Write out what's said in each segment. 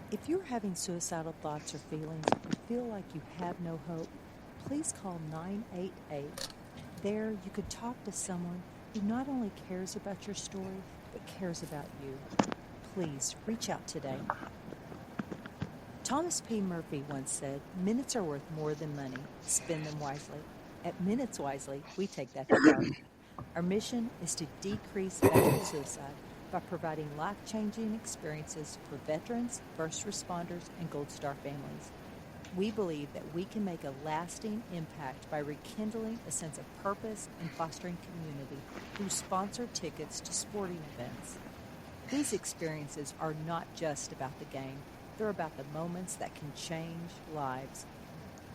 If you're having suicidal thoughts or feelings, or feel like you have no hope, please call 988. There, you could talk to someone who not only cares about your story, but cares about you. Please reach out today. Thomas P. Murphy once said, "Minutes are worth more than money. Spend them wisely." At Minutes Wisely, we take that to heart. Our mission is to decrease veteran suicide by providing life-changing experiences for veterans, first responders, and Gold Star families. We believe that we can make a lasting impact by rekindling a sense of purpose and fostering community through sponsored tickets to sporting events. These experiences are not just about the game. They're about the moments that can change lives.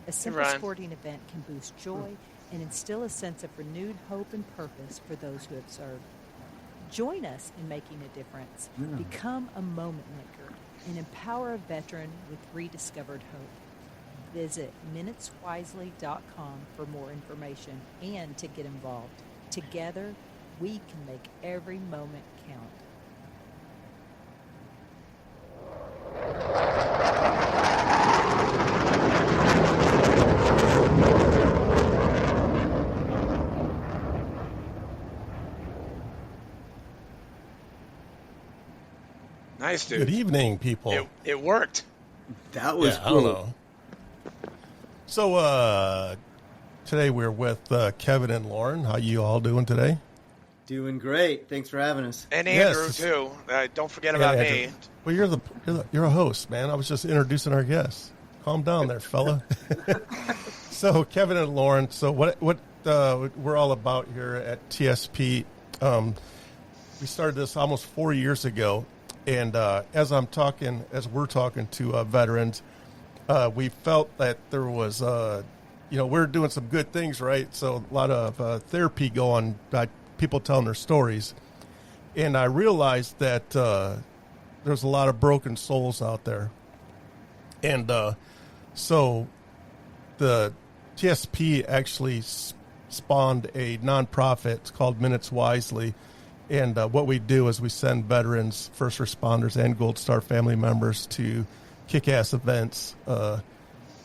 A simple sporting event can boost joy and instill a sense of renewed hope and purpose for those who have served. Join us in making a difference. Become a moment maker and empower a veteran with rediscovered hope. Visit minuteswisely.com for more information and to get involved. Together, we can make every moment count. Nice, dude. Good evening, people. It worked. That was cool. I don't know. So today we're with Kevin and Lauren. How you all doing today? Doing great. Thanks for having us. And Andrew, too. Don't forget about me. Well, you're a host, man. I was just introducing our guests. Calm down there, fella. So Kevin and Lauren, so what we're all about here at TSP, we started this almost 4 years ago. And as we're talking to veterans, we felt that there was, we're doing some good things, right? So a lot of therapy going, people telling their stories. And I realized that there's a lot of broken souls out there. And so the TSP actually spawned a nonprofit. It's called Minutes Wisely. And what we do is we send veterans, first responders, and Gold Star family members to kick-ass events.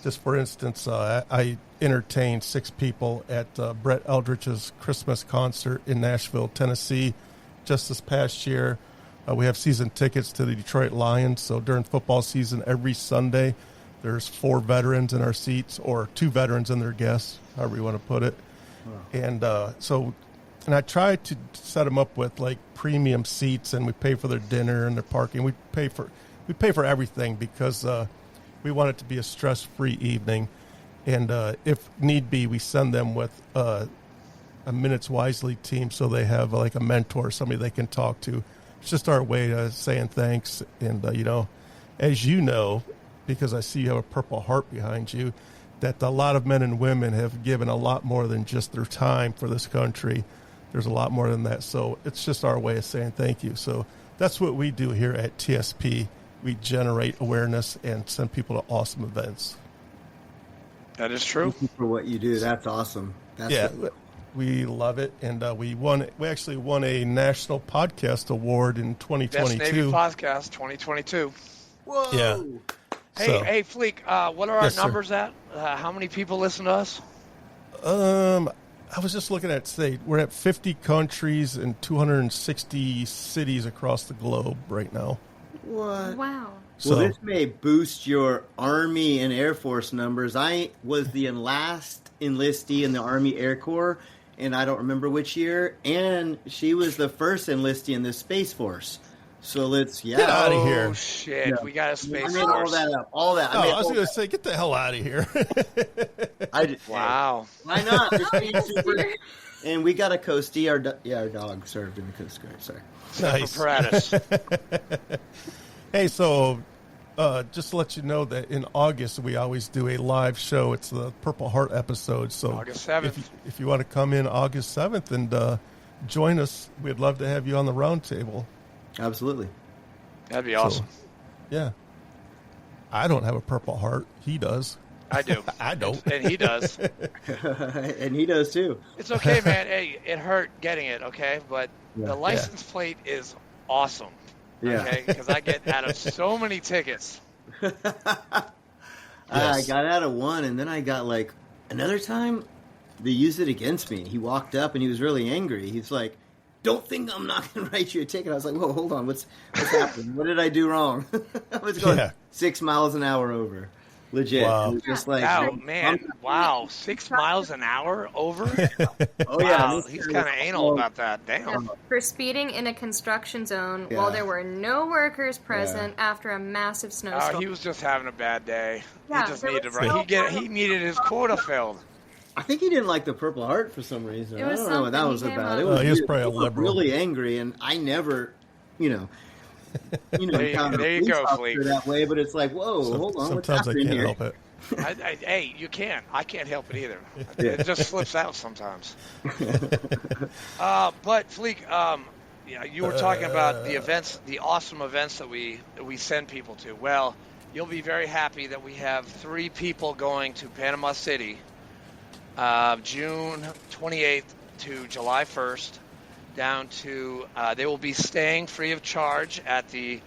Just for instance, I entertained 6 people at Brett Eldridge's Christmas concert in Nashville, Tennessee, just this past year. We have season tickets to the Detroit Lions. So during football season, every Sunday, there's 4 veterans in our seats, or 2 veterans and their guests, however you want to put it. Wow. And I try to set them up with like premium seats, and we pay for their dinner and their parking. We pay for everything because we want it to be a stress-free evening. And if need be, we send them with a Minutes Wisely team, so they have like a mentor, somebody they can talk to. It's just our way of saying thanks. And as you know, because I see you have a Purple Heart behind you, that a lot of men and women have given a lot more than just their time for this country. There's a lot more than that. So it's just our way of saying thank you. So that's what we do here at TSP. We generate awareness and send people to awesome events. That is true. Thank you for what you do. That's awesome. We love it. And we actually won a national podcast award in 2022. Best Navy podcast 2022. Whoa. Yeah. Hey, Fleek, what are our Yes, numbers at? How many people listen to us? I was just looking at, we're at 50 countries and 260 cities across the globe right now. What? Wow. So, Well, this may boost your Army and Air Force numbers. I was the last enlistee in the Army Air Corps, and I don't remember which year, and she was the first enlistee in the Space Force. So let's, get out of here. Oh, shit. Yeah. We got a Space Force. I made all that up. All that. I was going to say, get the hell out of here. Wow. Why not? Super, and we got a Coastie. Our dog served in the Coast Guard. Sorry. Nice. Apparatus. Hey, so just to let you know that in August we always do a live show. It's the Purple Heart episode. So August 7th. If you want to come in August 7th and join us, we'd love to have you on the round table. Absolutely. That'd be awesome. So, yeah. I don't have a Purple Heart. He does. I do. I don't. And he does. And he does too. It's okay, man. Hey, it hurt getting it, okay? But the license plate is awesome. Yeah. Okay? Because I get out of so many tickets. I got out of one, and then I got like another time. They used it against me. He walked up and he was really angry. He's like, "Don't think I'm not going to write you a ticket." I was like, "Whoa, hold on, what's happening? What did I do wrong?" I was going 6 miles an hour over. Legit. Wow. It was just like, oh man, wow, 6 miles an hour over. oh yeah, Wow, he's kind of anal about that. Damn. For speeding in a construction zone while there were no workers present after a massive snowstorm. Oh, he was just having a bad day. Yeah, He just there needed was no he needed his quota filled. I think he didn't like the Purple Heart for some reason. It I was don't know what that something was he came about. up It with. was he was weird. probably a He looked liberal. really angry, and I never, There you encountered a go, police officer Fleek. that way. But it's like, whoa, hold on, what's Sometimes I happening can't here? help it. Hey, you can. I can't help it either. It just slips out sometimes. But Fleek, you were talking about the events, the awesome events that we send people to. Well, you'll be very happy that we have 3 people going to Panama City, June 28th to July 1st. Down to they will be staying free of charge at the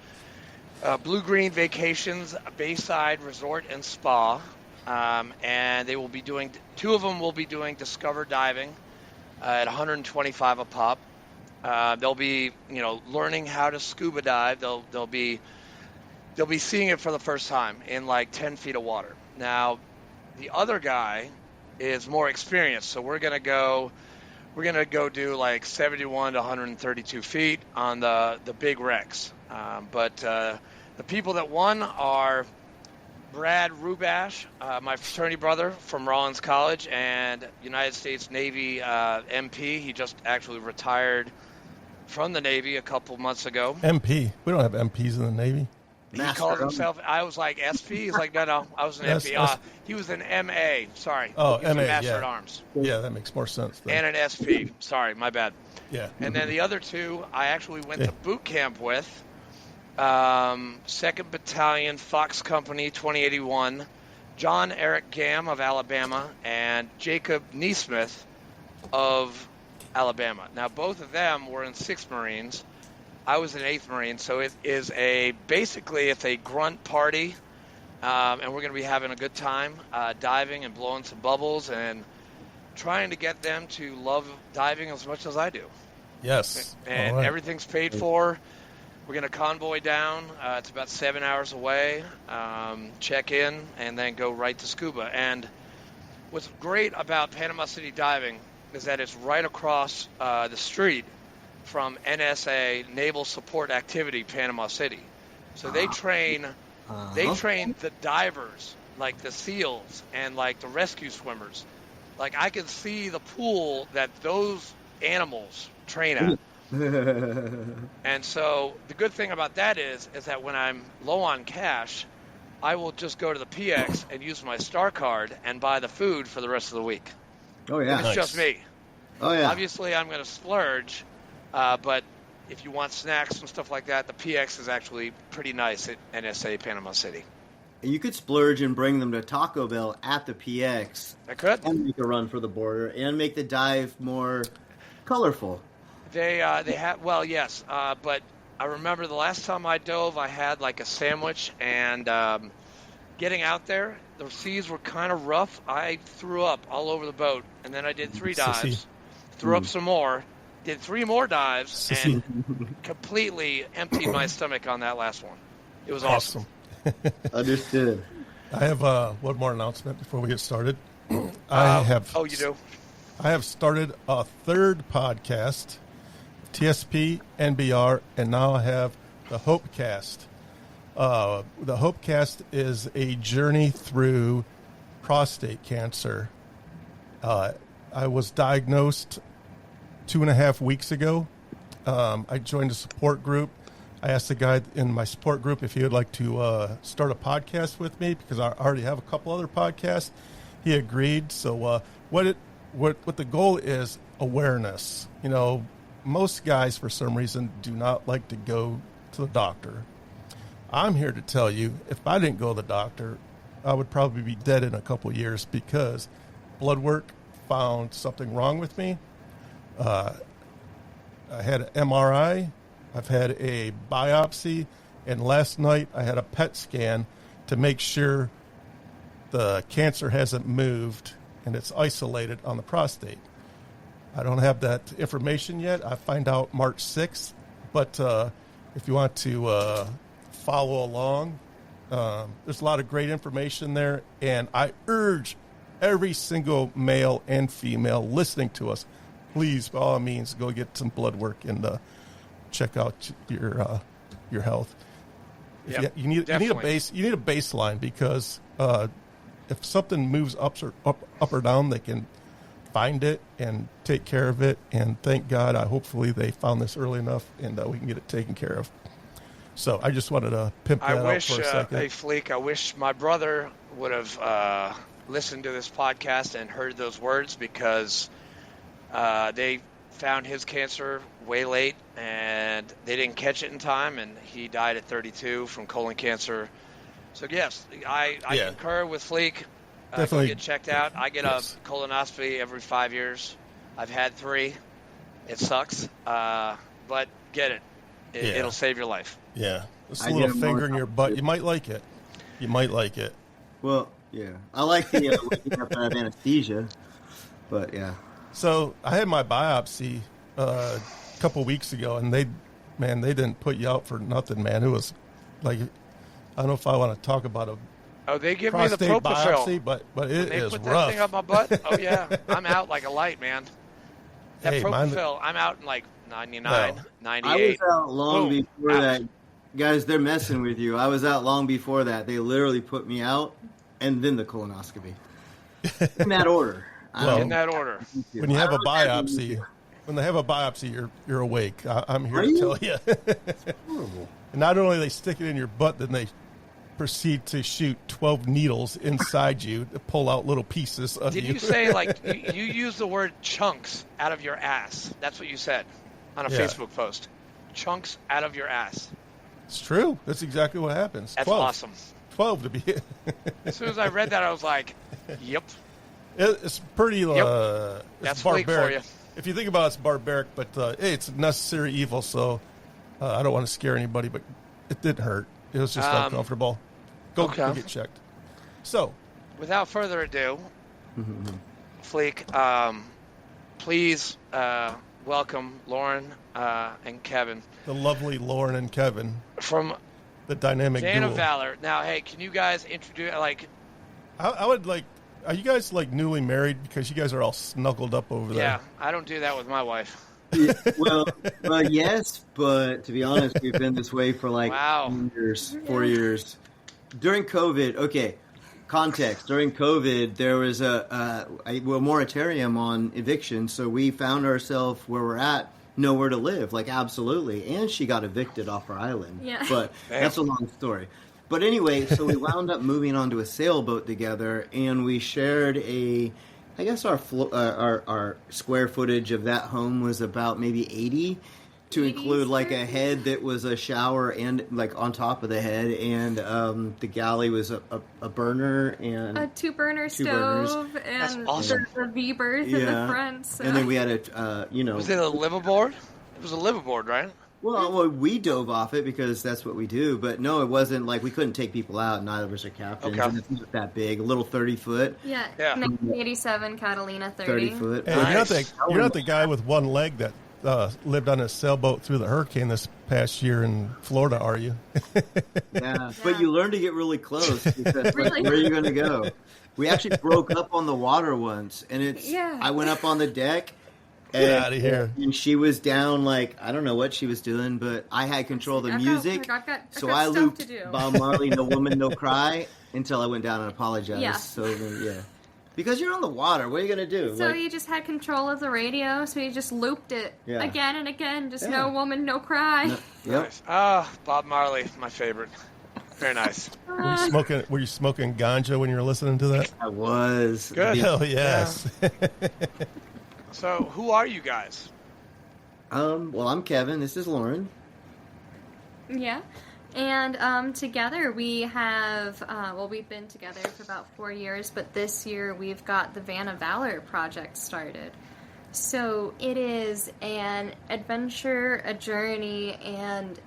Blue Green Vacations Bayside Resort and Spa, and they will be doing 2 of them will be doing Discover diving at 125 a pop. They'll be learning how to scuba dive. They'll be seeing it for the first time in like 10 feet of water. Now, the other guy is more experienced, so we're gonna go do like 71 to 132 feet on the big wrecks. But the people that won are Brad Rubash, my fraternity brother from Rollins College and United States Navy MP. He just actually retired from the Navy a couple months ago. MP. We don't have MPs in the Navy. He calls himself, I was like, SP? He's like, no, I was an MP. He was an MA, sorry. Oh, he was MA, a Master yeah. at Arms. Yeah, that makes more sense. Then. And an SP. Sorry, my bad. Yeah. And then the other 2, I actually went to boot camp with. 2nd Battalion, Fox Company, 2081. John Eric Gam of Alabama and Jacob Neesmith of Alabama. Now, both of them were in 6th Marines. I was an 8th Marine, so it is basically it's a grunt party, and we're going to be having a good time diving and blowing some bubbles and trying to get them to love diving as much as I do. Yes. And everything's paid for. We're going to convoy down. It's about 7 hours away, check in, and then go right to scuba. And what's great about Panama City diving is that it's right across the street from NSA Naval Support Activity Panama City. So they train the divers, like the SEALs and like the rescue swimmers. Like I can see the pool that those animals train at. And so the good thing about that is that when I'm low on cash, I will just go to the PX and use my Star card and buy the food for the rest of the week. Oh yeah, It's just me. Oh yeah. Obviously, I'm going to splurge, but if you want snacks and stuff like that, the PX is actually pretty nice at NSA Panama City. You could splurge and bring them to Taco Bell at the PX. I could. And make a run for the border and make the dive more colorful. They have, well, yes, but I remember the last time I dove, I had like a sandwich, and getting out there, the seas were kind of rough. I threw up all over the boat, and then I did 3 dives, threw up some more, did 3 more dives, and completely emptied my stomach on that last one. It was awesome. Understood. I have one more announcement before we get started. I have. Oh, you do? I have started a 3rd podcast, TSP, NBR, and now I have the Hopecast. The Hopecast is a journey through prostate cancer. I was diagnosed 2.5 weeks ago. I joined a support group. I asked the guy in my support group if he would like to start a podcast with me because I already have a couple other podcasts. He agreed. So what the goal is, awareness. You know, most guys for some reason do not like to go to the doctor. I'm here to tell you, if I didn't go to the doctor, I would probably be dead in a couple years because blood work found something wrong with me. I had an MRI. I've had a biopsy, and last night I had a PET scan, to make sure the cancer hasn't moved and it's isolated on the prostate. I don't have that information yet. I find out March 6th. But if you want to follow along, there's a lot of great information there. And I urge every single male and female listening to us, please, by all means, go get some blood work and check out your health. Yep, you need a baseline, because if something moves up or down, they can find it and take care of it. And thank God, hopefully they found this early enough and we can get it taken care of. So I just wanted to pimp that out for a second. Hey, Fleek, I wish my brother would have listened to this podcast and heard those words, because they found his cancer way late and they didn't catch it in time, and he died at 32 from colon cancer. So yes, I concur with Fleek. Definitely go get checked out. I get a colonoscopy every 5 years. I've had 3. It sucks, but get it. It'll save your life. Yeah, just a little finger in your butt. You might like it. Well, yeah, I like the waking up out of anesthesia, but yeah. So I had my biopsy a couple weeks ago, and they didn't put you out for nothing, man. It was like, I don't know if I want to talk about a they give me the prostate propofol, biopsy, but it is put rough. that thing up my butt. Oh yeah, I'm out like a light, man. That propofol, I'm out in like 99, 98. I was out long before Ouch. that. Guys, they're messing with you. I was out long before that. They literally put me out, and then the colonoscopy. In that order. In that order. When you have a biopsy, you're awake. I'm here to tell you. Horrible. And not only they stick it in your butt, then they proceed to shoot 12 needles inside you to pull out little pieces of you. Did you say, like, you used the word chunks out of your ass? That's what you said on a Facebook post. Chunks out of your ass. It's true. That's exactly what happens. That's 12. awesome. 12 to be. As soon as I read that, I was like, yep. It's pretty That's it's Fleek barbaric. for you. If you think about it, it's barbaric, but hey, it's a necessary evil, so I don't want to scare anybody, but it didn't hurt. It was just uncomfortable. Go get checked. So, without further ado, Fleek, please welcome Lauren and Kevin. The lovely Lauren and Kevin. From the dynamic Vanna duo. Valor. Now, hey, can you guys introduce, like... I would like... Are you guys, like, newly married? Because you guys are all snuggled up over there. Yeah, I don't do that with my wife. Yeah, well, yes, but to be honest, we've been this way for like 4 years. During COVID, okay, context. During COVID, there was a moratorium on eviction, so we found ourselves where we're at, nowhere to live, like absolutely. And she got evicted off our island. Yeah. But that's a long story. But anyway, so we wound up moving onto a sailboat together, and we shared I guess our square footage of that home was about maybe 80, to include like a head that was a shower and like on top of the head, and the galley was a burner and a two burner stove and That's awesome. the V-berth in the front. So. And then we had Was it a liveaboard? It was a liveaboard, right? Well, we dove off it because that's what we do. But no, it wasn't like we couldn't take people out. Neither of us are captains. Okay. And it's not that big. A little 30-foot. Yeah. 1987 Catalina 30. 30-foot. Hey, you're not the guy with one leg that lived on a sailboat through the hurricane this past year in Florida, are you? Yeah, but you learn to get really close because like, where are you going to go? We actually broke up on the water once, and I went up on the deck. Get out of here. And she was down, like, I don't know what she was doing, but I had control of the music. So I looped Bob Marley, No Woman, No Cry, until I went down and apologized. Yeah. So, yeah. Because you're on the water. What are you going to do? So you just had control of the radio, so you just looped it again and again. Just No Woman, No Cry. Yep. Nice. Bob Marley, my favorite. Very nice. Were you smoking ganja when you were listening to that? I was. Good. Hell yes. Yeah. So, who are you guys? Well, I'm Kevin. This is Lauren. Yeah. And together we have, we've been together for about 4 years, but this year we've got the Vanna Valor project started. So it is an adventure, a journey, and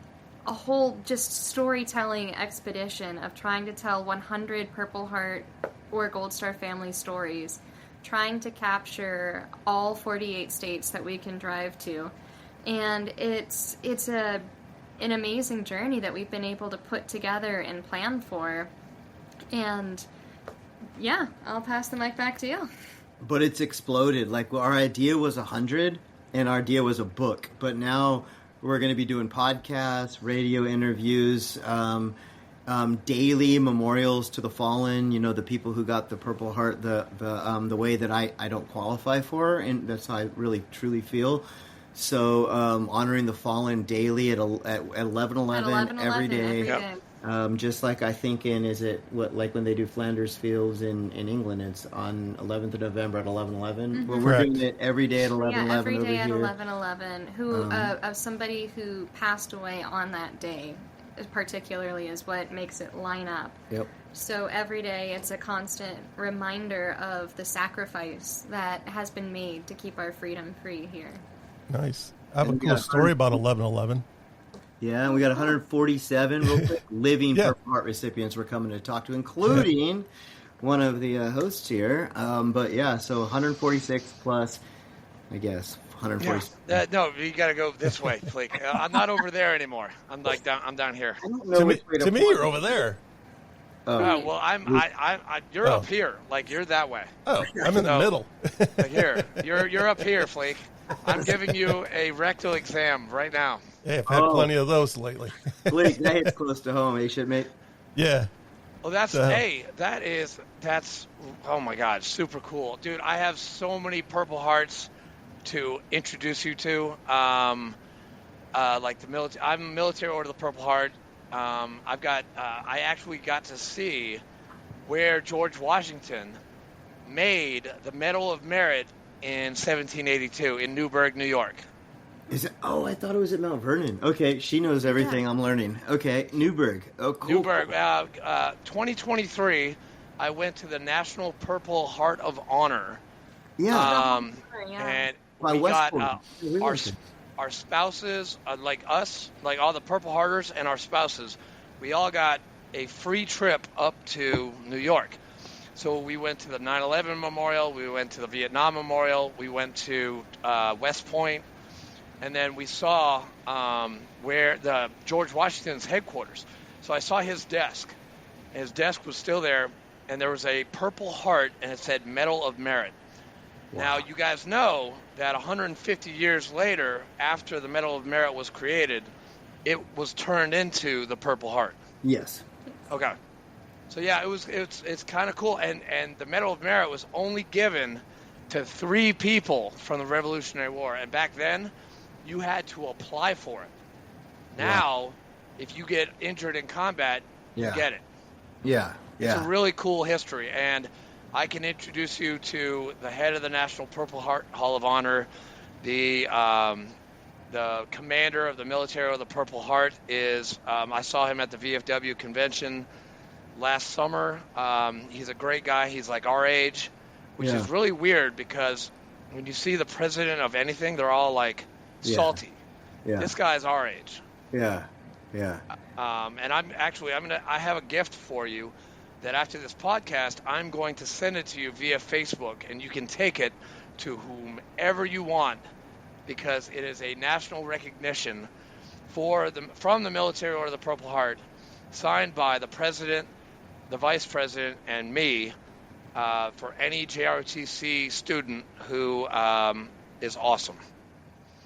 a whole just storytelling expedition of trying to tell 100 Purple Heart or Gold Star family stories, trying to capture all 48 states that we can drive to. And it's an amazing journey that we've been able to put together and plan for. And yeah, I'll pass the mic back to you. But it's exploded. Like, well, our idea was 100, and our idea was a book. But now we're going to be doing podcasts, radio interviews, daily memorials to the fallen. You know, the people who got the Purple Heart the way that I don't qualify for, and that's how I really truly feel. So honoring the fallen daily at 11:11 every day. Yep. Just like I think like when they do Flanders Fields in England, it's on 11th of November at 11:11. Mm-hmm. Well, we're doing it every day at 11:11 Yeah, every over day at here. 11:11. Who of somebody who passed away on that day, particularly, is what makes it line up. Yep. So every day, it's a constant reminder of the sacrifice that has been made to keep our freedom free here. Nice. I have a cool story about 11:11. Yeah, and we got 147 real quick living Yeah. Purple Heart recipients we're coming to talk to, including one of the hosts here. But yeah, so 146 plus, I guess, 146. Yeah. No, you got to go this way, Flake. I'm not over there anymore. I'm down here. I don't know To me, which way to me, point. you're over there. Oh, well, you're Oh. up here. Like, you're that way. Oh, I'm in the No. middle. Like, here. You're up here, Flake. I'm giving you a rectal exam right now. Hey, I've had Oh. plenty of those lately. Blake, that hits close to home, eh, shipmate? Yeah. Well, that's So- that's oh my God, super cool, dude. I have so many Purple Hearts to introduce you to. Like the military, I'm military Order of the Purple Heart. I actually got to see where George Washington made the Medal of Merit in 1782 in Newburgh, New York. Is it? Oh, I thought it was at Mount Vernon. Okay, she knows everything. I'm learning. Okay, Newburgh. Oh, cool. Newburgh, 2023, I went to the National Purple Heart of Honor. Yeah. Yeah. And By we got Westport. our spouses, like us, like all the Purple Hearters and our spouses, we all got a free trip up to New York. So we went to the 9/11 Memorial, we went to the Vietnam Memorial, we went to West Point, and then we saw where the George Washington's headquarters. So I saw his desk. His desk was still there, and there was a Purple Heart, and it said Medal of Merit. Wow. Now, you guys know that 150 years later, after the Medal of Merit was created, it was turned into the Purple Heart. Yes. Okay. So yeah, it's kind of cool, and the Medal of Merit was only given to 3 people from the Revolutionary War, and back then, you had to apply for it. Now, if you get injured in combat, you get it. Yeah. It's a really cool history, and I can introduce you to the head of the National Purple Heart Hall of Honor. The commander of the military of the Purple Heart is, I saw him at the VFW convention last summer. He's a great guy. He's like our age, which is really weird because when you see the president of anything, they're all like salty. Yeah. This guy's our age. Yeah. Yeah. And I have a gift for you that after this podcast, I'm going to send it to you via Facebook, and you can take it to whomever you want because it is a national recognition from the Military Order of the Purple Heart, signed by the president, the vice president, and me for any JROTC student who is awesome.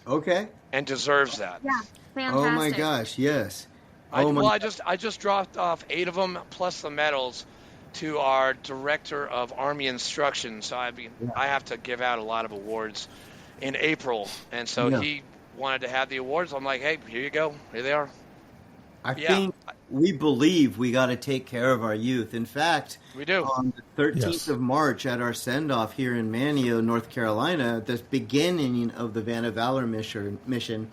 Okay. And deserves that. Yeah, fantastic. Oh my gosh, yes. I just dropped off 8 of them plus the medals to our director of Army Instruction. So I have to give out a lot of awards in April, and so he wanted to have the awards. I'm like, hey, here you go. Here they are. I think we believe we got to take care of our youth. In fact, We do. on the 13th of March at our send-off here in Manteo, North Carolina, the beginning of the Vanna Valor mission,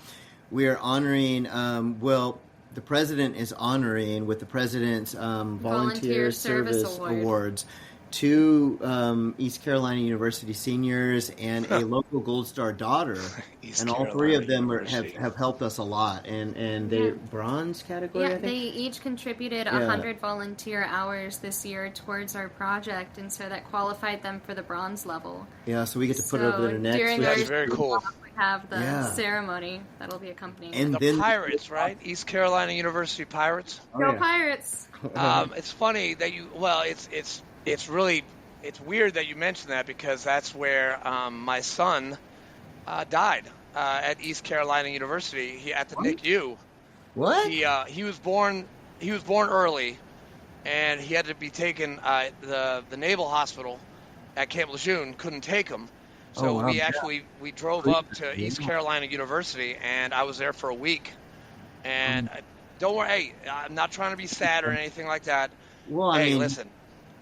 we are honoring, the president is honoring with the president's Volunteer Service Awards. two East Carolina University seniors and a local Gold Star daughter, and all three of them have helped us a lot. And they bronze category. Yeah, I think they each contributed 100 volunteer hours this year towards our project, and so that qualified them for the bronze level. Yeah, so we get to put it over there next. During That's our very cool. We have the ceremony that'll be accompanying. And The then Pirates, right? East Carolina University Pirates. Go Pirates! It's funny that you. Well, it's really weird that you mentioned that, because that's where my son died at East Carolina University. At the NICU. What? He was born early, and he had to be taken. The Naval Hospital at Camp Lejeune couldn't take him, so we drove up to East Carolina University, and I was there for a week. And don't worry, hey, I'm not trying to be sad or anything like that. Well, Listen,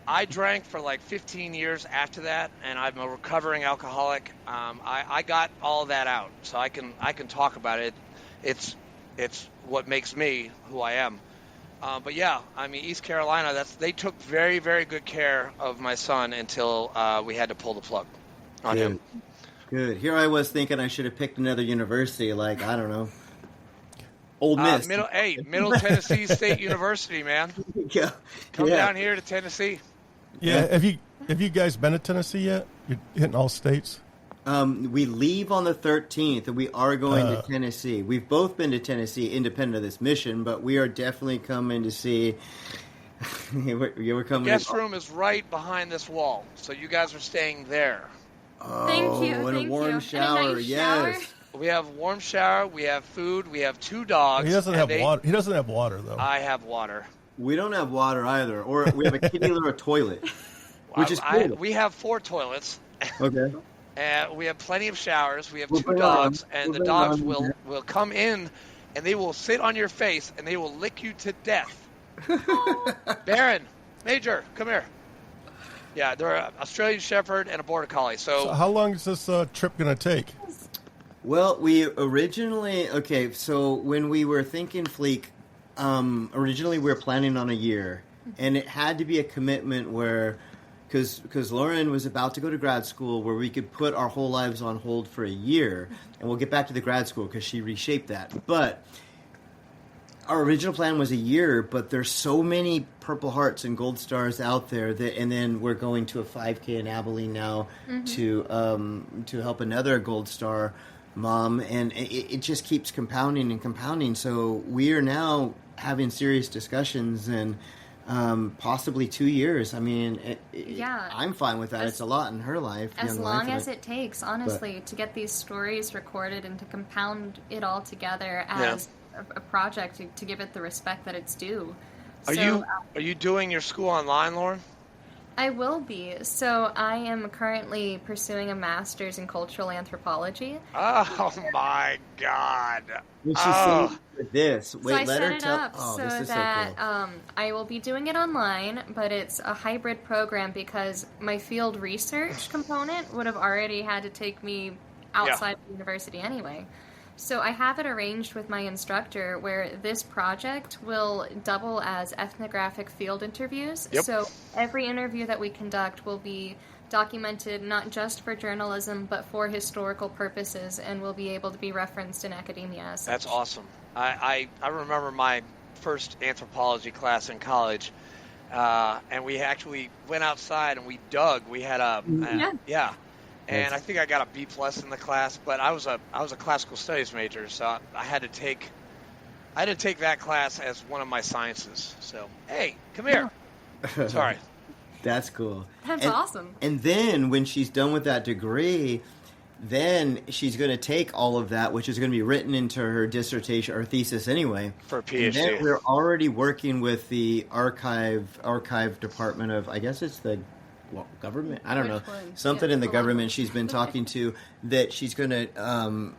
I drank for like 15 years after that, and I'm a recovering alcoholic. I got all that out, so I can talk about it. It's what makes me who I am. But yeah, I mean, East Carolina, they took very, very good care of my son until we had to pull the plug on him. Good. Here I was thinking I should have picked another university, like, I don't know, Ole Miss. Middle Tennessee State University, man. Come down here to Tennessee. Yeah. Have you guys been to Tennessee yet? You're hitting all states. We leave on the 13th, and we are going to Tennessee. We've both been to Tennessee independent of this mission, but we are definitely coming to see. We're coming. Guest room is right behind this wall, so you guys are staying there. Oh, Thank you. and a warm shower. And a nice yes. shower. We have warm shower. We have food. We have 2 dogs. He doesn't have water. He doesn't have water though. I have water. We don't have water either, or we have a kitty litter toilet, which is cool. We have 4 toilets. Okay. And we have plenty of showers. We have 2 dogs, and the dogs will come in, and they will sit on your face, and they will lick you to death. Baron, Major, come here. Yeah, they're an Australian Shepherd and a Border Collie. So how long is this trip going to take? Well, we originally, so when we were thinking Fleek, originally we were planning on a year, and it had to be a commitment where, because Lauren was about to go to grad school, where we could put our whole lives on hold for a year, and we'll get back to the grad school because she reshaped that. But our original plan was a year, but there's so many Purple Hearts and Gold Stars out there and then we're going to a 5K in Abilene now to help another Gold Star mom, and it just keeps compounding and compounding. So we are now having serious discussions, and possibly 2 years. I mean, I'm fine with that. It's a lot in her life. As long as it takes, honestly, to get these stories recorded and to compound it all together as a project to give it the respect that it's due. Are you doing your school online, Lauren? I will be. So I am currently pursuing a master's in cultural anthropology. Oh my God! When she said this, wait, so I let set her it tell. up Oh, so this is that so cool. I will be doing it online, but it's a hybrid program because my field research component would have already had to take me outside the university anyway. So I have it arranged with my instructor where this project will double as ethnographic field interviews. Yep. So every interview that we conduct will be documented not just for journalism but for historical purposes and will be able to be referenced in academia. That's awesome. I remember my first anthropology class in college, and we actually went outside and we dug. We had and I think I got a B+ in the class, but I was a classical studies major, so I had to take that class as one of my sciences. So hey, come here. Sorry. That's cool. That's awesome. And then when she's done with that degree, then she's going to take all of that, which is going to be written into her dissertation or thesis anyway. For a PhD. And then we're already working with the archive department of, I guess it's the government. I don't know. Something in the government she's been talking to, that she's going to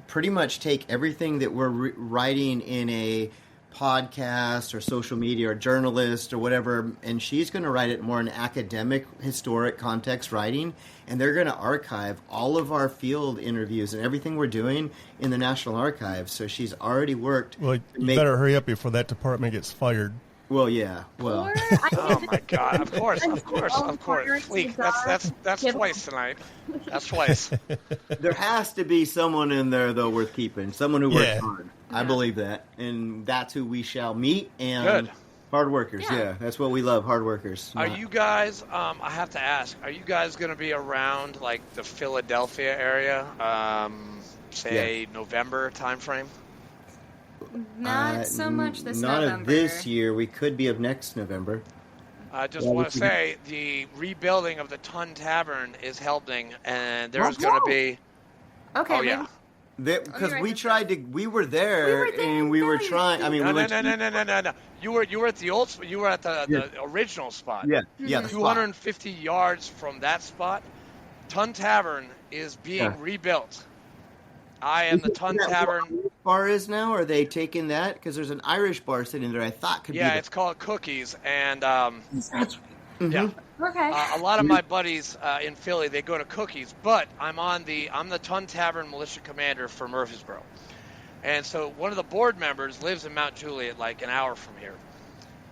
pretty much take everything that we're writing in a podcast or social media or journalist or whatever, and she's going to write it more in academic, historic context writing, and they're going to archive all of our field interviews and everything we're doing in the National Archives. So she's already worked. Well, you better hurry up before that department gets fired. Well, yeah. Well, Or Oh my God! Of course, And of course, all of course. partners Fleek, does that's give- twice tonight. That's twice. there has to be someone in there though worth keeping. Someone who Yeah. works hard. I Yeah. believe that, and that's who we shall meet. And Good. hard workers. Yeah. Yeah, that's what we love. Hard workers. Are you guys? I have to ask. Are you guys going to be around like the Philadelphia area? Say November timeframe. not so much this not November. of this year. We could be of next November. I just Yeah, want we to can- say the rebuilding of the Ton Tavern is helping, and there's going to be. Okay. Oh yeah. maybe- Because write we this tried to. We were there, We were there, and we were no, trying. I mean, No, we no, went. no, no, no, no, no, no. You were at the old. You were at the original spot. Yeah, yeah. the spot. 250 yards from that spot, Ton Tavern is being Yeah. rebuilt. I am the Ton Is that Tavern. what Irish bar is now? Are they taking that? Because there's an Irish bar sitting there. I thought could Yeah, be. it's called Cookies, and That's. yeah, Okay. a lot of my buddies in Philly they go to Cookies, but I'm the Ton Tavern militia commander for Murfreesboro, and so one of the board members lives in Mount Juliet, like an hour from here,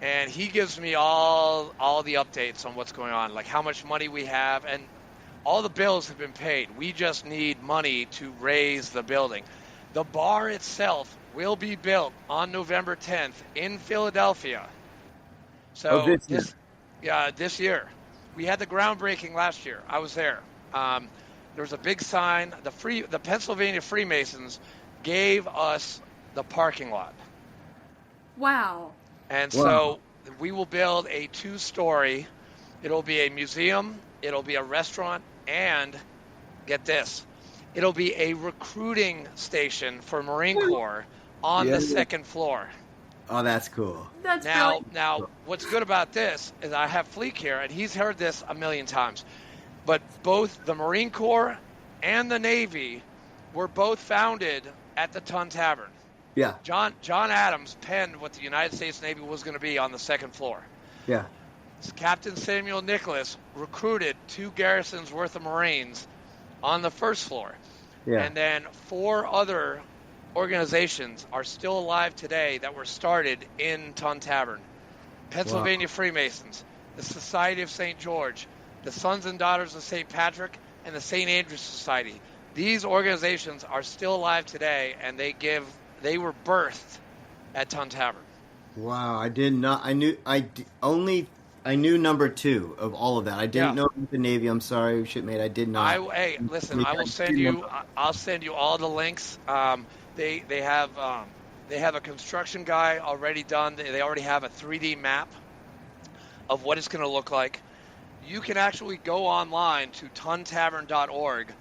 and he gives me all the updates on what's going on, like how much money we have, and all the bills have been paid. We just need money to raise the building. The bar itself will be built on November 10th in Philadelphia. So this year. this year. We had the groundbreaking last year. I was there. There was a big sign. The Pennsylvania Freemasons gave us the parking lot. Wow. And Wow. so we will build a 2-story. It'll be a museum, it'll be a restaurant, and get this, it'll be a recruiting station for Marine Corps on Yeah. the second floor. Oh, that's cool. That's Now, brilliant. what's good about this is I have Fleek here, and he's heard this a million times. But both the Marine Corps and the Navy were both founded at the Ton Tavern. Yeah, John Adams penned what the United States Navy was going to be on the second floor. yeah. Captain Samuel Nicholas recruited 2 garrisons worth of Marines on the first floor. Yeah. And then 4 other organizations are still alive today that were started in Ton Tavern. Pennsylvania Freemasons, the Society of St. George, the Sons and Daughters of St. Patrick, and the St. Andrews Society. These organizations are still alive today, and they were birthed at Ton Tavern. Wow, I did not. I knew number 2 of all of that. I didn't Yeah. know the Navy. I'm sorry, shipmate. I did not. Hey, listen, I will send you. I'll send you all the links. They have a construction guy already done. They already have a 3D map of what it's going to look like. You can actually go online to tontavern.org,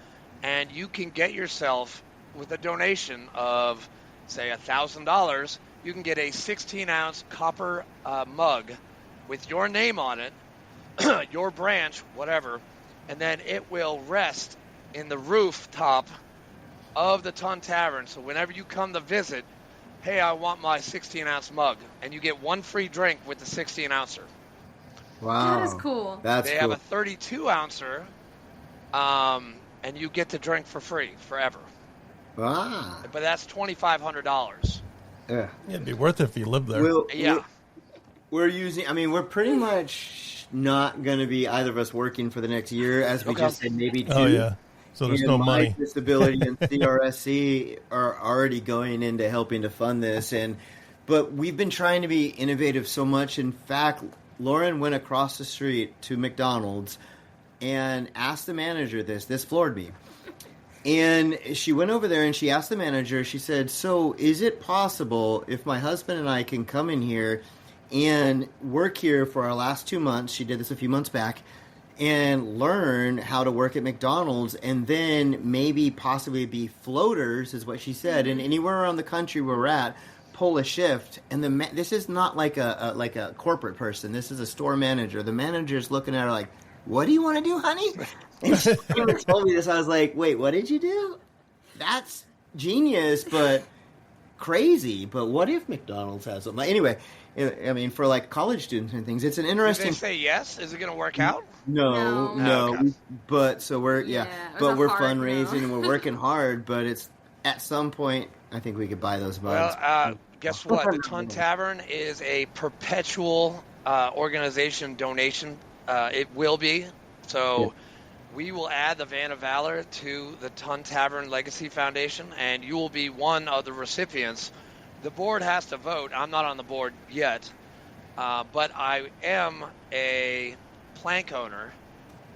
and you can get yourself with a donation of say $1,000. You can get a 16-ounce copper mug with your name on it, your branch, whatever, and then it will rest in the rooftop of the Ton Tavern. So whenever you come to visit, hey, I want my 16-ounce mug, and you get 1 free drink with the 16-ouncer. Wow, That is cool. That's They cool. have a 32-ouncer, and you get the drink for free forever. Ah, But that's $2,500. yeah. It'd be worth it if you lived there. Yeah. We're using. I mean, we're pretty much not going to be either of us working for the next year, as we Okay. just said, maybe 2. Oh yeah. So there's And no my money. disability and CRSC are already going into helping to fund this, but we've been trying to be innovative so much. In fact, Lauren went across the street to McDonald's and asked the manager this. This floored me. And she went over there and she asked the manager, she said, "So is it possible if my husband and I can come in here and work here for our last 2 months," she did this a few months back, "and learn how to work at McDonald's and then maybe possibly be floaters," is what she said, "and anywhere around the country where we're at, pull a shift." And this is not like a corporate person. This is a store manager. The manager's looking at her like, "What do you want to do, honey?" And she told me this. I was like, "Wait, what did you do? That's genius, but crazy. But what if McDonald's has something?" Anyway, I mean, for like college students and things, it's an Did interesting. they say yes? Is it going to work out? No. No. Okay. But so we're Yeah, it was but a we're hard fundraising no. and we're working hard. But it's at some point, I think we could buy those mugs. Well, guess what? The Ton Tavern is a perpetual organization donation. It will be. So we will add the Vanna Valor to the Ton Tavern Legacy Foundation, and you will be one of the recipients. The board has to vote. I'm not on the board yet, but I am a plank owner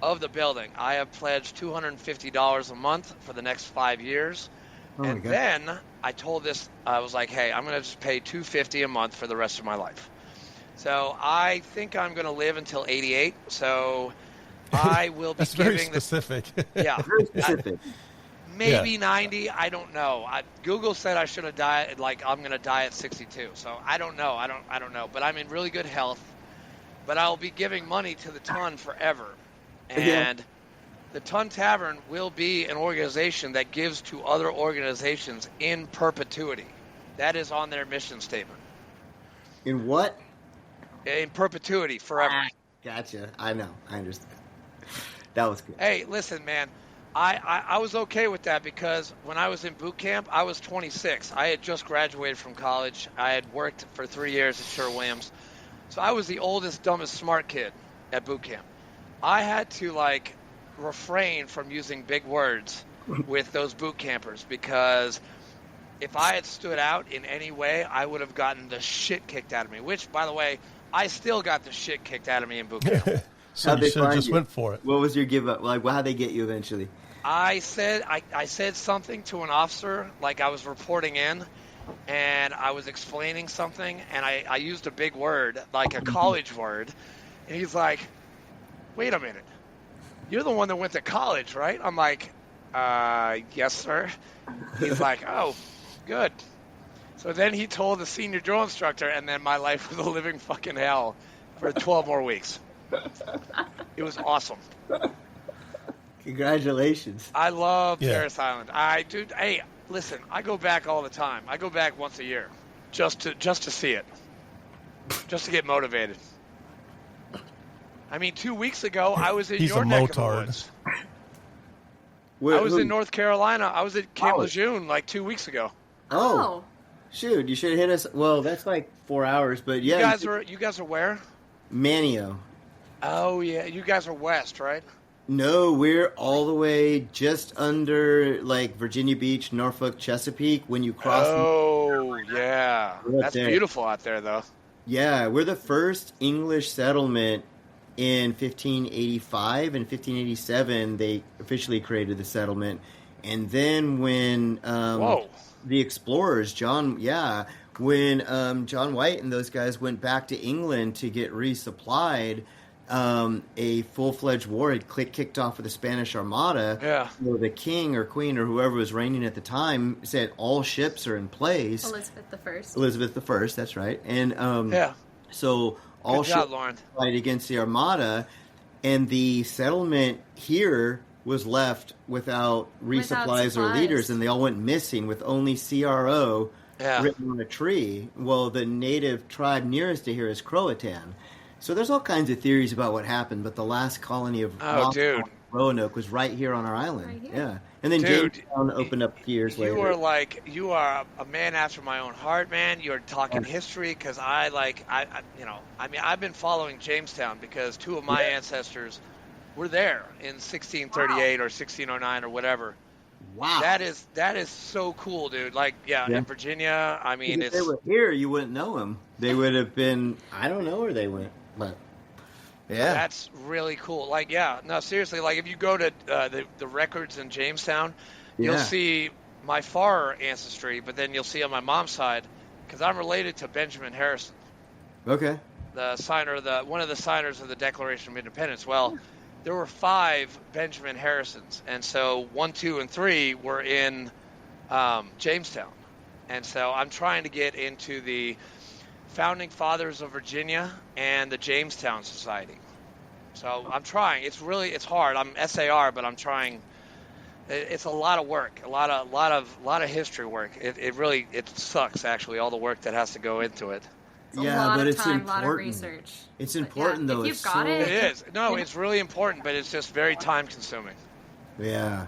of the building. I have pledged $250 a month for the next 5 years. And then I told this, I was like, hey, I'm going to just pay $250 a month for the rest of my life. So I think I'm going to live until 88. So I will be That's giving very specific. Yeah. Very specific. Maybe 90. I don't know. Google said I should have died. Like I'm going to die at 62. So I don't know. I don't know. But I'm in really good health. But I'll be giving money to the Ton forever. And the Ton Tavern will be an organization that gives to other organizations in perpetuity. That is on their mission statement. In what? In perpetuity, forever. Gotcha. I know. I understand. That was good. Hey, listen, man. I was okay with that because when I was in boot camp, I was 26. I had just graduated from college. I had worked for 3 years at Sherwin-Williams. So I was the oldest, dumbest, smart kid at boot camp. I had to, refrain from using big words with those boot campers because if I had stood out in any way, I would have gotten the shit kicked out of me, which, by the way, I still got the shit kicked out of me in boot camp. So How'd you they should have find just you? went for it. What was your give up? How'd they get you eventually? I said something to an officer, like I was reporting in, and I was explaining something, and I used a big word, like a college word, and he's like, wait a minute. You're the one that went to college, right? I'm like, yes, sir. He's like, oh, good. So then he told the senior drill instructor, and then my life was a living fucking hell for 12 more weeks. It was awesome. Congratulations. I love Yeah. Parris Island. Hey, listen, I go back all the time. I go back once a year just to see it, just to get motivated. I mean, 2 weeks ago, I was in He's your a neck of the motard. woods. Where- I was who- in North Carolina. I was at Camp Oh. Lejeune 2 weeks ago. Oh, shoot. You should have hit us. Well, that's like 4 hours, but yeah. You guys are where? Manio. Oh yeah, you guys are west, right? No, we're all the way just under Virginia Beach, Norfolk, Chesapeake. When you cross, Oh yeah, We're up that's there. beautiful out there, though. yeah, we're the first English settlement in 1585 and 1587. They officially created the settlement, and then when Whoa. the explorers, John White and those guys went back to England to get resupplied. A full-fledged war had kicked off with the Spanish Armada. Yeah. So the king or queen or whoever was reigning at the time said all ships are in place. Elizabeth the First. Elizabeth I, that's right. And Yeah. so all Good job, ships Lauren. fight against the Armada, and the settlement here was left without resupplies or supplies. leaders, and they all went missing with only CRO Yeah. written on a tree. Well, the native tribe nearest to here is Croatan. So there's all kinds of theories about what happened, but the last colony of Dude. Roanoke was right here on our island. Right here. Yeah, and then Dude, Jamestown opened up years later. You are a man after my own heart, man. You're talking history because I've been following Jamestown because two of my ancestors were there in 1638 or 1609 or whatever. Wow, That is so cool, dude. In Virginia, I mean, if they were here, you wouldn't know them. They would have been. I don't know where they went, but yeah, that's really cool. No, seriously, if you go to the records in Jamestown, you'll see my far ancestry, but then you'll see on my mom's side, because I'm related to Benjamin Harrison, okay. one of the signers of the Declaration of Independence. Well, there were 5 Benjamin Harrisons, and so 1, 2, and 3 were in Jamestown, and so I'm trying to get into the Founding Fathers of Virginia and the Jamestown Society. So I'm trying. It's hard. I'm SAR, but I'm trying. It's a lot of work, a lot of history work. It sucks actually, all the work that has to go into it. It's a lot but of it's time, important. a lot of research. It's But important though. If you've It's got so- it, It is. No, it's really important, but it's just very time consuming. Yeah.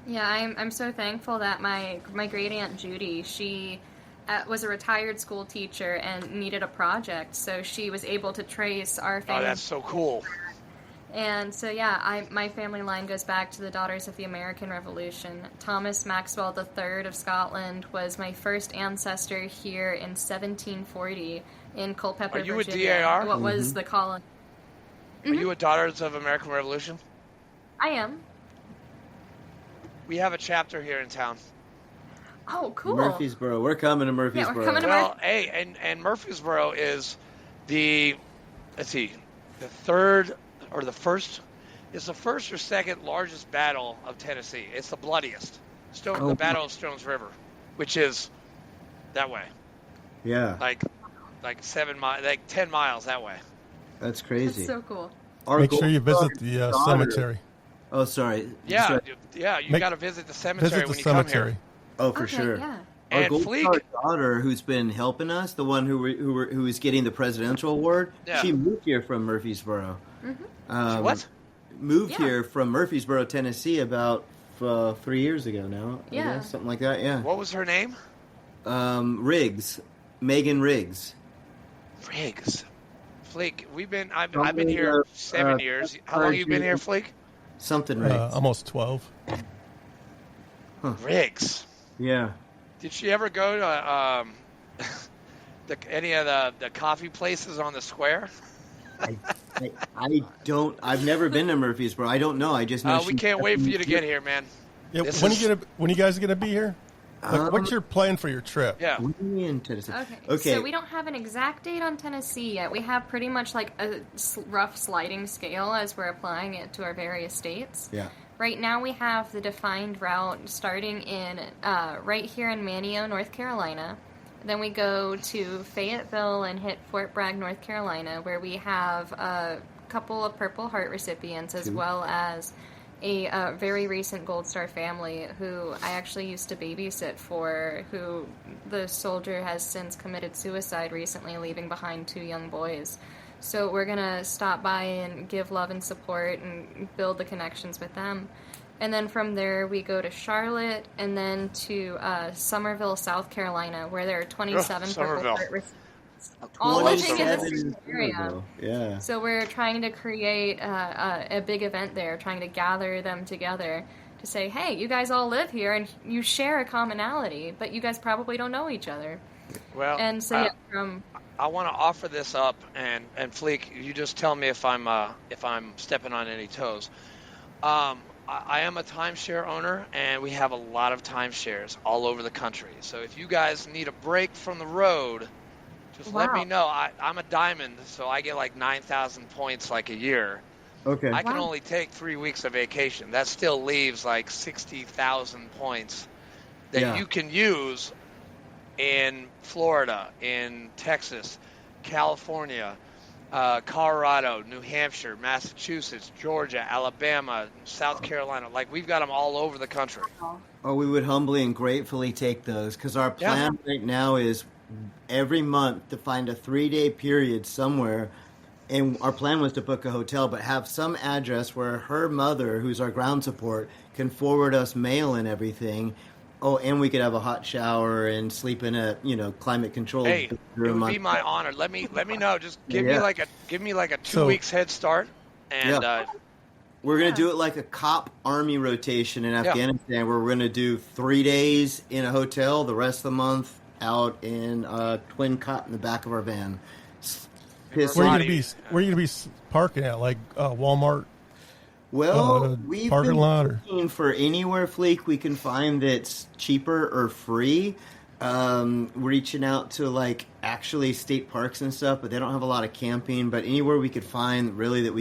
Yeah, I'm so thankful that my great aunt Judy, she was a retired school teacher and needed a project, so she was able to trace our Oh, family. that's so cool. And so, yeah, my family line goes back to the Daughters of the American Revolution. Thomas Maxwell III of Scotland was my first ancestor here in 1740 in Culpeper, Are you a Virginia. DAR? What was the colony? Are you a Daughters of American Revolution? I am. We have a chapter here in town. Oh, cool. Murfreesboro. We're coming to Murfreesboro. Yeah, we're coming to Well, hey, and Murfreesboro is the third or the first. It's the first or second largest battle of Tennessee. It's the bloodiest. The Battle of Stones River, which is that way. Yeah. Like 10 miles that way. That's crazy. That's so cool. Make sure you visit the cemetery. Oh, sorry. Yeah, Sorry. you got to visit the cemetery when you come here. Oh, for Okay, sure. yeah. Our And Gold Fleek- Star daughter, who's been helping us, the one who is getting the presidential award, Yeah. she moved here from Murfreesboro. What? Moved Yeah. here from Murfreesboro, Tennessee, about 3 years ago now. I Yeah. guess, something like that. Yeah. What was her name? Riggs, Megan Riggs. Riggs. Fleek, I've been here 7 years. How long you been here, Fleek? Something Riggs. Almost 12. Riggs. Yeah. Did she ever go to any of the coffee places on the square? I don't. I've never been to Murfreesboro. I don't know. I just know. We can't wait for you to get here, man. Yeah, This when is- you guys gonna be here? What's your plan for your trip? Yeah. We in Tennessee. Okay. So we don't have an exact date on Tennessee yet. We have pretty much like a rough sliding scale as we're applying it to our various states. Yeah. Right now we have the defined route starting in right here in Manteo, North Carolina. Then we go to Fayetteville and hit Fort Bragg, North Carolina, where we have a couple of Purple Heart recipients as well as a very recent Gold Star family who I actually used to babysit for, who the soldier has since committed suicide recently, leaving behind 2 young boys. So we're going to stop by and give love and support and build the connections with them. And then from there, we go to Charlotte and then to Somerville, South Carolina, where there are 27 Purple Somerville. Heart recipients. All living in the 27 same area. Yeah. So we're trying to create a big event there, trying to gather them together to say, hey, you guys all live here and you share a commonality, but you guys probably don't know each other. Well, And so yeah, from I want to offer this up, and Fleek, you just tell me if I'm stepping on any toes. I am a timeshare owner, and we have a lot of timeshares all over the country. So if you guys need a break from the road, just let me know. I'm a diamond, so I get like 9,000 points like a year. Okay. I can only take 3 weeks of vacation. That still leaves like 60,000 points that you can use in Florida, in Texas, California, Colorado, New Hampshire, Massachusetts, Georgia, Alabama, South Carolina. Like, we've got them all over the country. Oh, we would humbly and gratefully take those because our plan right now is every month to find a 3-day period somewhere. And our plan was to book a hotel, but have some address where her mother, who's our ground support, can forward us mail and everything. Oh, and we could have a hot shower and sleep in a climate controlled Hey, it room. would be my honor. Let me know. Just give me like a 2 weeks head start, and we're gonna do it like a cop army rotation in Afghanistan, where we're gonna do 3 days in a hotel, the rest of the month out in a twin cot in the back of our van. Where are you gonna be parking at? Like Walmart? Well, we've parking been lot or looking for anywhere, Fleek, we can find that's cheaper or free. Reaching out to like actually state parks and stuff, but they don't have a lot of camping. But anywhere we could find really that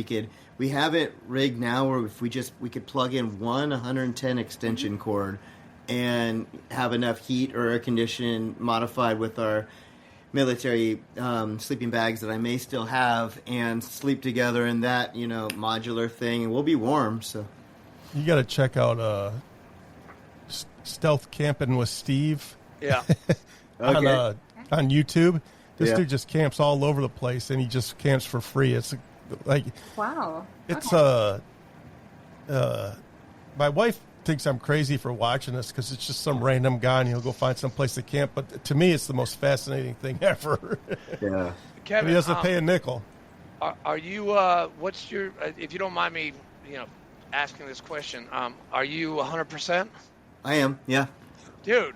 we have it rigged now where if we could plug in 110 extension cord and have enough heat or air conditioning modified with our military sleeping bags that I may still have and sleep together in that modular thing, and we'll be warm. So you got to check out Stealth Camping with Steve. Yeah. on YouTube. This dude just camps all over the place, and he just camps for free. It's like wow. It's my wife thinks I'm crazy for watching this because it's just some random guy and he'll go find some place to camp. But to me, it's the most fascinating thing ever. Yeah. Kevin, he doesn't pay a nickel. Are you? What's your? If you don't mind me, asking this question, are you 100%? I am. Yeah. Dude,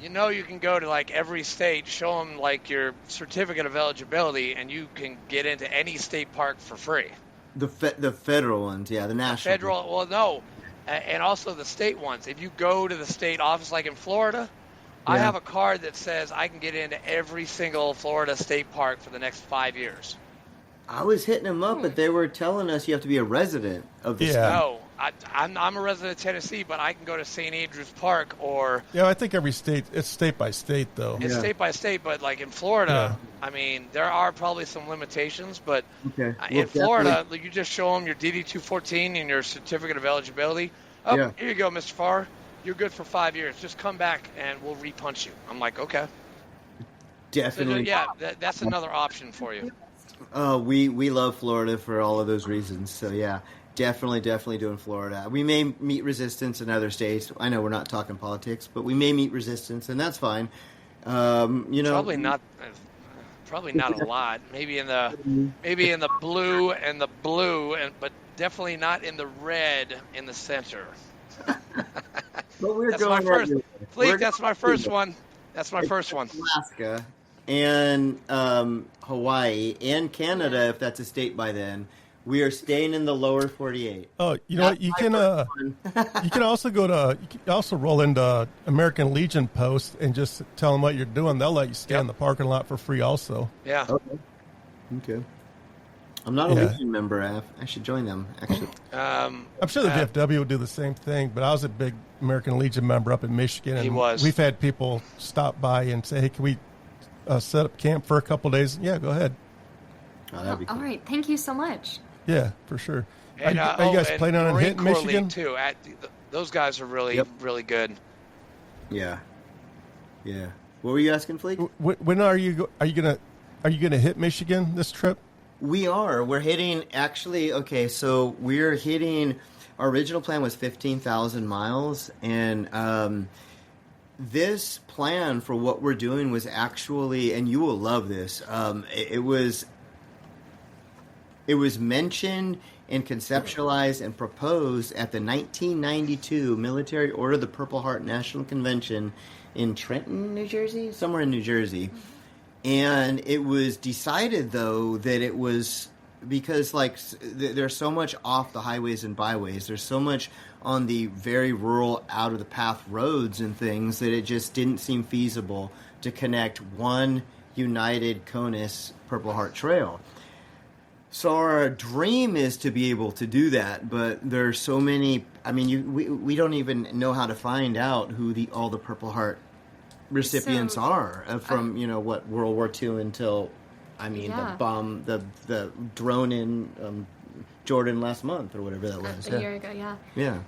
you can go to like every state, show them like your certificate of eligibility, and you can get into any state park for free. The federal ones, yeah, the national. Federal, well, no, and also the state ones. If you go to the state office, like in Florida, I have a card that says I can get into every single Florida state park for the next 5 years. I was hitting them up, but they were telling us you have to be a resident of the state. No, I'm a resident of Tennessee, but I can go to St. Andrews Park or... Yeah, I think every state, it's state by state, though. It's state by state, but like in Florida, I mean, there are probably some limitations, but in Florida, you just show them your DD-214 and your certificate of eligibility. Oh, here you go, Mr. Farr. You're good for 5 years. Just come back and we'll repunch you. I'm like, okay. Definitely. So, that's another option for you. We love Florida for all of those reasons. So yeah, definitely doing Florida. We may meet resistance in other states. I know we're not talking politics, but we may meet resistance, and that's fine. Probably not a lot. Maybe in the blue, but definitely not in the red in the center. But we're that's going my first. Fleek, that's my first one. That's my first one. Alaska and Hawaii and Canada, if that's a state by then. We are staying in the lower 48. Oh, you know what? You can also roll into American Legion post and just tell them what you're doing. They'll let you stay in the parking lot for free also. Yeah. Okay. I'm not a Legion member. I should join them, actually. I'm sure the VFW would do the same thing, but I was a big American Legion member up in Michigan. And we've had people stop by and say, hey, can we set up camp for a couple of days? Yeah, go ahead. Oh, that'd be cool. All right. Thank you so much. Yeah, for sure. And, are you guys planning on hitting Michigan? Too. Those guys are really, really good. Yeah. What were you asking, Fleek? When are you gonna hit Michigan this trip? We are. We're hitting. Actually, okay. So we're hitting. Our original plan was 15,000 miles, and this plan for what we're doing was actually, and you will love this. It was mentioned and conceptualized and proposed at the 1992 Military Order of the Purple Heart National Convention in Trenton, New Jersey, somewhere in New Jersey. And it was decided, though, that it was because, like, there's so much off the highways and byways. There's so much on the very rural, out-of-the-path roads and things that it just didn't seem feasible to connect one united CONUS Purple Heart Trail. So our dream is to be able to do that, but there's so many. I mean, we don't even know how to find out who all the Purple Heart recipients are from World War II until the bomb, the drone in Jordan last month or whatever that was. A year ago, yeah.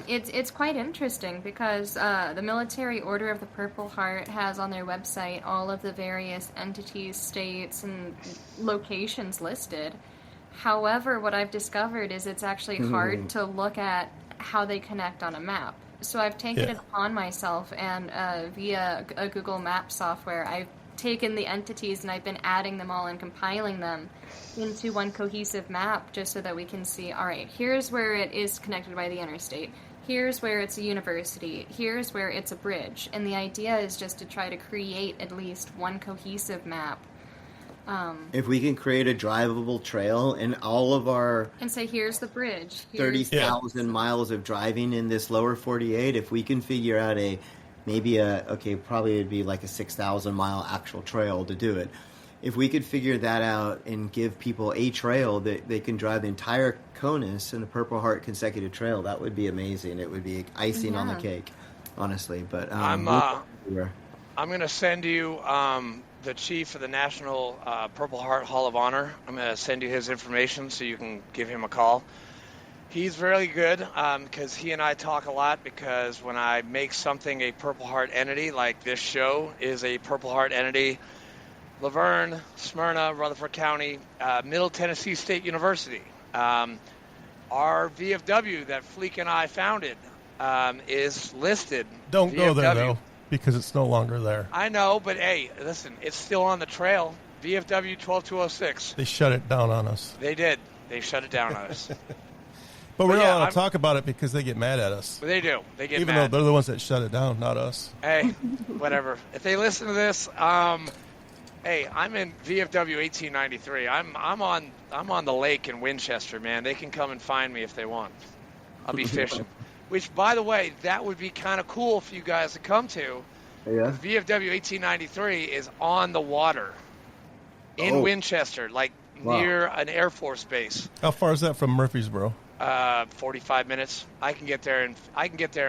It's quite interesting because the Military Order of the Purple Heart has on their website all of the various entities, states, and locations listed. However, what I've discovered is it's actually hard to look at how they connect on a map. So I've taken it upon myself, and via a Google Map software, I've taken the entities and I've been adding them all and compiling them into one cohesive map just so that we can see, all right, here's where it is connected by the interstate. Here's where it's a university. Here's where it's a bridge. And the idea is just to try to create at least one cohesive map. If we can create a drivable trail in all of our... And say, here's the bridge. 30,000 miles of driving in this lower 48, if we can figure out probably it'd be like a 6,000 mile actual trail to do it. If we could figure that out and give people a trail that they can drive the entire CONUS and the Purple Heart consecutive trail, that would be amazing. It would be icing on the cake, honestly. But I'm going to send you the chief of the National Purple Heart Hall of Honor. I'm going to send you his information so you can give him a call. He's very good because he and I talk a lot, because when I make something a Purple Heart entity, like this show is a Purple Heart entity, Laverne, Smyrna, Rutherford County, Middle Tennessee State University, our VFW that Fleek and I founded, is listed. Don't go there, VFW. though, because it's no longer there. I know, but hey, listen, it's still on the trail. VFW 12206. They shut it down on us. They did. They shut it down on us. But we're But not yeah, allowed I'm- to talk about it because they get mad at us. But they do. They get Even mad. though they're the ones that shut it down, not us. Hey, whatever. If they listen to this, hey, I'm in VFW 1893. I'm on the lake in Winchester, man. They can come and find me if they want. I'll be fishing. Which, by the way, that would be kind of cool for you guys to come to. Yeah. VFW 1893 is on the water in Oh. Winchester, like Wow. near an Air Force base. How far is that from Murfreesboro? 45 minutes. I can get there in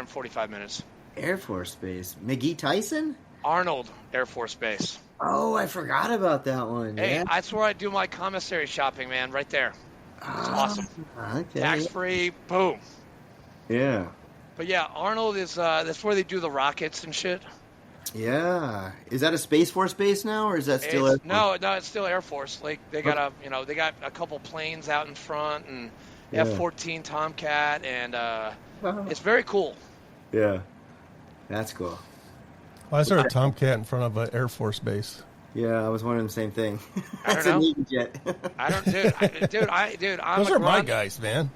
45 minutes. Air Force Base. McGee Tyson? Arnold Air Force Base. Oh, I forgot about that one. Hey, Yeah. that's where I do my commissary shopping, man. Right there. It's awesome. Okay. Tax free. Boom. Yeah. But yeah, Arnold is that's where they do the rockets and shit. Yeah. Is that a Space Force base now, or is that still Air Force? No, it's still Air Force. Like they got they got a couple planes out in front and Yeah. F-14 Tomcat, and it's very cool. Yeah. That's cool. Well, I saw a Tomcat in front of an Air Force base. Yeah, I was wondering the same thing. I That's don't a know. Navy jet. I don't, dude. I'm Those a are my grunt. guys, man.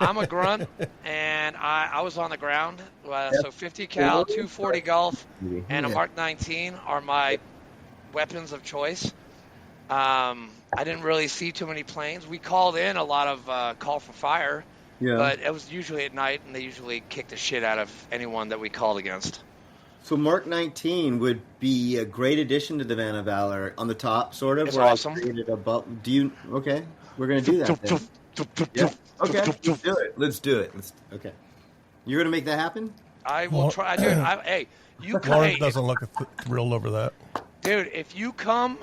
I'm a grunt, and I was on the ground. So 50 cal, 240 Gulf, and a Mark 19 are my weapons of choice. I didn't really see too many planes. We called in a lot of call for fire, Yeah. but it was usually at night, and they usually kicked the shit out of anyone that we called against. So Mark 19 would be a great addition to the Vanna Valor on the top, sort of. It's where I awesome. created a do you? Okay, we're gonna do that. Then. Yeah. Okay, let's do it. Let's do it. Okay, you're gonna make that happen. I will Well, try, dude. Hey, you Lawrence hey, doesn't look thrilled over that. dude, if you come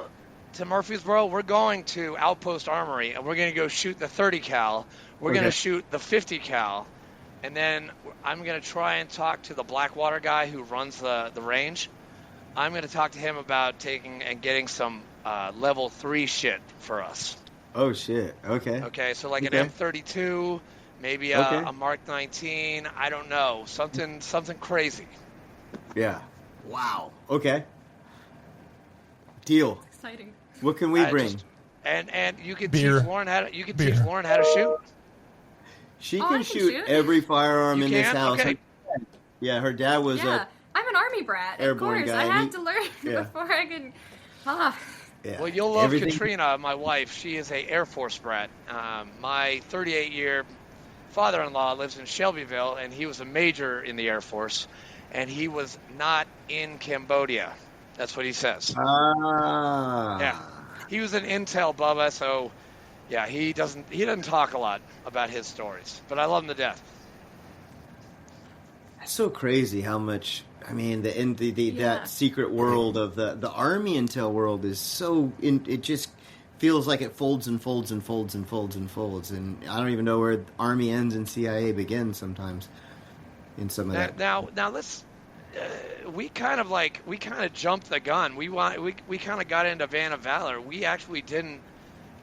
to Murfreesboro, we're going to Outpost Armory, and we're going to go shoot the 30 cal. We're going to shoot the 50 cal, and then I'm going to try and talk to the Blackwater guy who runs the range. I'm going to talk to him about taking and getting some level 3 shit for us. Oh shit. Okay. Okay, so like Okay. an M32, maybe Okay. a Mark 19. I don't know, something crazy. Yeah. Wow. Okay. Deal. Exciting. What can we I bring? just- and you could Beer. teach Lauren how to Beer. shoot. She Oh, I can can shoot shoot. every firearm You in this can? house. Okay. Yeah, her dad was Yeah, I'm an army brat. Of airborne course, guy. I had He- to learn yeah. before I could. Ah, yeah. Well, you'll love Everything- Katrina, my wife. She is a Air Force brat. My 38-year father-in-law lives in Shelbyville, and he was a major in the Air Force, and he was not in Cambodia. That's what he says. Ah. Yeah, he was an intel bubba, so yeah, he doesn't talk a lot about his stories, but I love him to death. It's so crazy how much. I mean, the Yeah. that secret world of the army intel world is so. It just feels like it folds and folds and folds and folds and folds, and I don't even know where army ends and CIA begins sometimes. In some of that. Now let's. We kind of jumped the gun. We kind of got into Vanna Valor. We actually didn't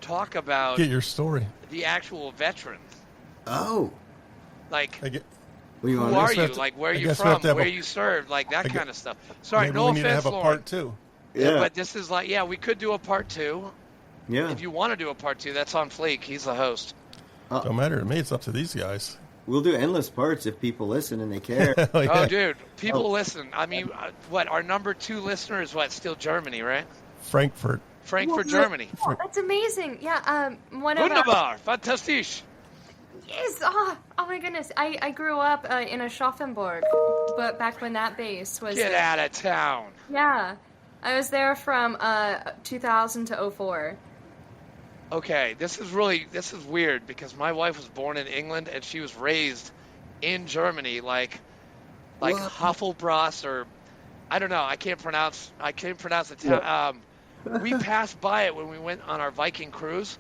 talk about Get your story. the actual veteran. Oh, Like, I get, what do you who want? are guess we you? have to- Like, where are I you guess we have from? to have Where a- you served? Like that I gue- kind of stuff. Sorry, maybe no we need to offense, have a Lauren. part 2. Yeah, But this is like, yeah, we could do a part 2. yeah. If you want to do a part 2, that's on Fleek. He's the host. Don't matter to me. It's up to these guys. We'll do endless parts if people listen and they care. Oh, yeah. Oh, dude, people listen. I mean, what? Our number 2 listener is what? Still Germany, right? Frankfurt. Frankfurt, Well, Germany. oh, that's amazing. Yeah, one of our, Wunderbar, fantastisch. yes. Oh my goodness. I grew up in Aschaffenburg, but back when that base was Get out of town. Yeah, I was there from 2000 to 04. Okay, this is weird because my wife was born in England and she was raised in Germany, like What? Huffelbras, or I don't know. I can't pronounce the town. We passed by it when we went on our Viking cruise.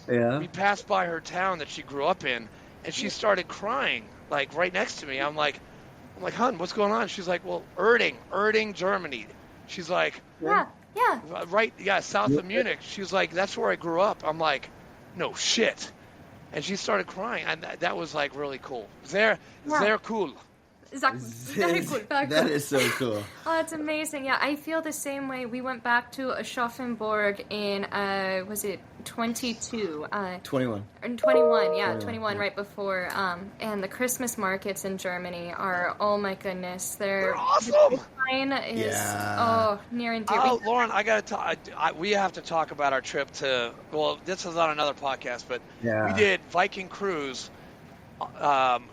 Yeah. We passed by her town that she grew up in, and she started crying like right next to me. I'm like, hon, what's going on? She's like, well, Erding, Germany. She's like, Yeah. right, yeah, south of Munich. She was like, that's where I grew up. I'm like, no shit. And she started crying, and that was like really cool. They're cool. Exactly. Very cool. Very That cool. is so cool. Oh, that's amazing. Yeah, I feel the same way. We went back to Aschaffenburg in, was it 22? 21. In 21, yeah, 21, 21 yeah. right before. And the Christmas markets in Germany are, oh my goodness, they're awesome. The line is, Yeah. near and dear. Oh, Lauren, I got to talk. We have to talk about our trip to. Well, this is on another podcast, but Yeah. we did Viking cruise,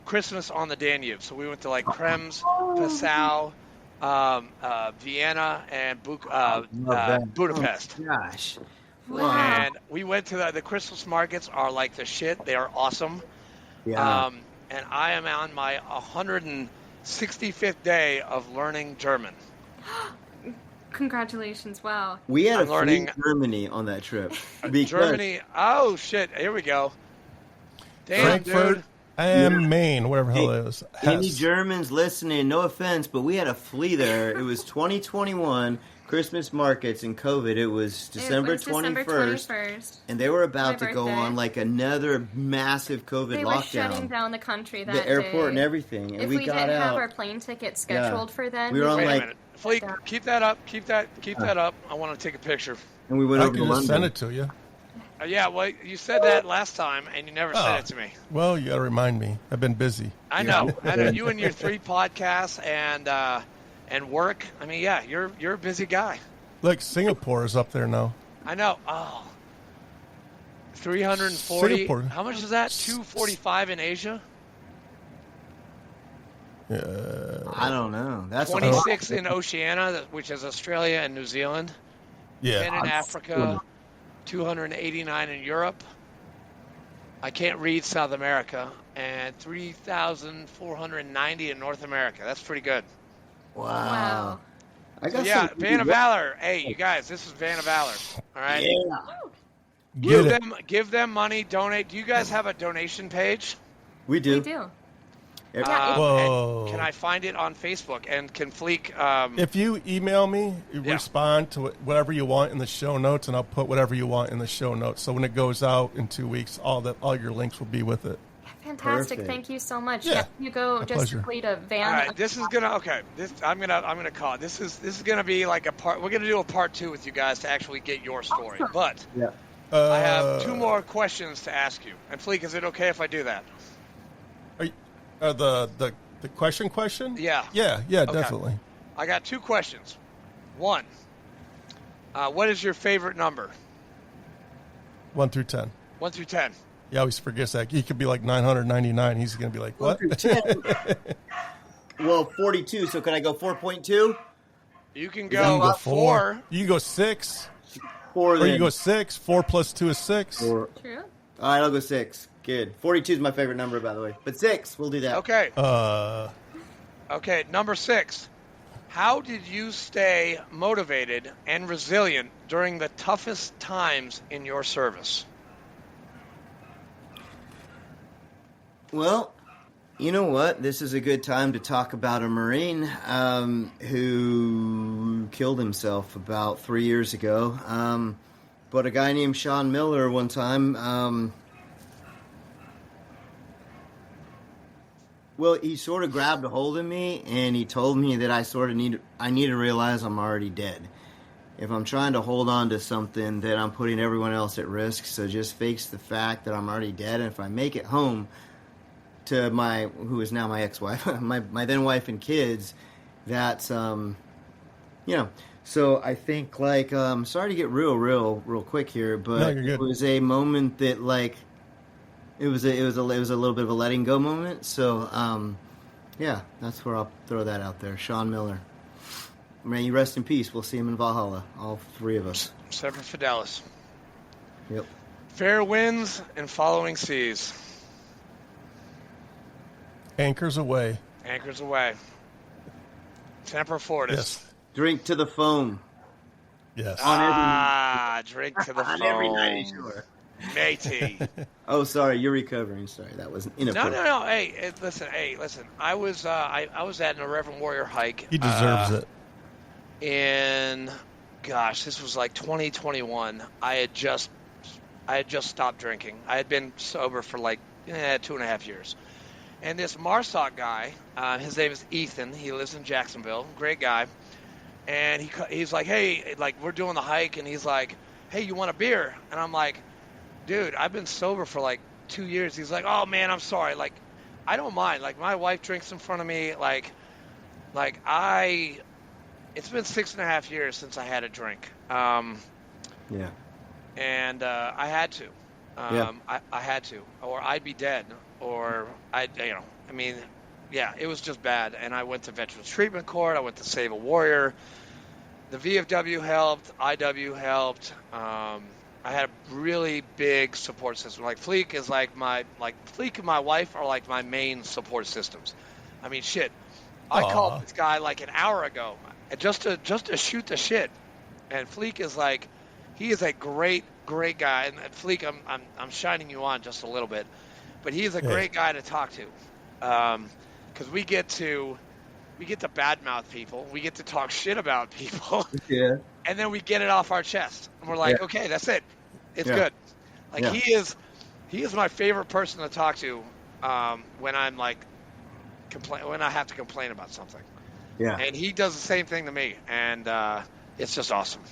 Christmas on the Danube. So we went to like Krems, Passau, Vienna, and Love that. Budapest. Oh, gosh. Wow. And we went to the Christmas markets. Are like the shit. They are awesome. Yeah. And I am on my 165th day of learning German. Congratulations, wow. We had I'm a learning- free Germany on that trip. Because Germany. Oh shit! Here we go. Damn, Frankfurt dude. and Maine, whatever the hell it is. Any Hess. Germans listening, no offense, but we had a flea there. It was 2021 Christmas markets in COVID. It was December It was December 21st. 21st. And they were about My to go birthday. on like another massive COVID They were shutting lockdown. down the country that The airport day. and everything. And If we we got didn't have out. our plane ticket scheduled for then, We were on, Wait like- a minute, Fleek. Keep that up. Keep that up. I want to take a picture. And we went I over can to just London. send it to you. Yeah, well, you said that last time, and you never Oh. said it to me. Well, you got to remind me. I've been busy. I know. I know. You and your 3 podcasts and work. I mean, yeah, you're a busy guy. Look, Singapore is up there now. I know. Oh. 340. Singapore. How much is that? 245 in Asia. I don't know. That's a lot. 26 in Oceania, which is Australia and New Zealand. 10 Yeah. in Africa. 289 in Europe. I can't read South America. And 3,490 in North America. That's pretty good. Wow. I So got yeah, some Vanna Valor. Hey, you guys, this is Vanna Valor. All right. Yeah. Get it. Give them money. Donate. Do you guys have a donation page? We do. we do. Yeah. Whoa. And can I find it on Facebook? And can Fleek? If you email me, you Yeah. respond to whatever you want in the show notes, and I'll put whatever you want in the show notes. So when it goes out in 2 weeks, all your links will be with it. Fantastic. Perfect. Thank you so much. Yeah. You go My just pleasure. complete a van. all right. This is gonna I'm gonna call it. This is gonna be like a part. We're gonna do a part 2 with you guys to actually get your story. But Yeah. I have 2 more questions to ask you. And Fleek, is it okay if I do that? Are you, the question? Yeah. Yeah, Okay. definitely. I got 2 questions. 1. What is your favorite number? 1 through 10. 1 through 10. He always forgets that. He could be like 999. He's going to be like, what? Well, 42. So can I go 4.2? You can You go, can go 4. You can go 6. 4 Or then. you go 6. 4 plus 2 is 6. 4. True. All right, I'll go 6. Good. 42 is my favorite number, by the way. But 6, we'll do that. Okay. Okay. Number 6. How did you stay motivated and resilient during the toughest times in your service? Well, you know what? This is a good time to talk about a Marine who killed himself about 3 years ago. But a guy named Sean Miller one time, well, he sort of grabbed a hold of me and he told me that I need to realize I'm already dead. If I'm trying to hold on to something, that I'm putting everyone else at risk. So just face the fact that I'm already dead. And if I make it home to who is now my ex-wife, my then wife and kids, that's, So I think sorry to get real quick here, but No, you're good. it was a moment that it was a little bit of a letting go moment. So, that's where I'll throw that out there. Sean Miller. May you rest in peace. We'll see him in Valhalla. All 3 of us. Semper Fidelis. Yep. Fair winds and following seas. Anchors away. Anchors away. Semper Fortis. Yes. Drink to the foam. Yes. Drink to the On foam. every night, sure. Matey. Oh, sorry. You're recovering. Sorry. That was inappropriate. No. Hey, listen. I was at an Reverend Warrior hike. He deserves it. This was like 2021. I had just stopped drinking. I had been sober for like 2.5 years. And this Marsoc guy, his name is Ethan. He lives in Jacksonville. Great guy. And he's like, hey, like we're doing the hike, and he's like, hey, you want a beer? And I'm like, dude, I've been sober for like 2 years. He's like, oh man, I'm sorry. Like, I don't mind. Like, my wife drinks in front of me. Like it's been 6.5 years since I had a drink. Yeah. And I had to. I had to, or I'd be dead, or it was just bad. And I went to Veterans Treatment Court. I went to Save a Warrior. The VFW helped. IW helped. I had a really big support system. Like Fleek is Fleek and my wife are like my main support systems. I mean, shit. I called this guy like an hour ago, just to shoot the shit. And Fleek is like, he is a great guy. And Fleek, I'm shining you on just a little bit, but he is a great guy to talk to, because we get to badmouth people, we get to talk shit about people, and then we get it off our chest, and we're like, okay, that's it, it's good. Like he is my favorite person to talk to when I'm like when I have to complain about something. Yeah, and he does the same thing to me, and it's just awesome.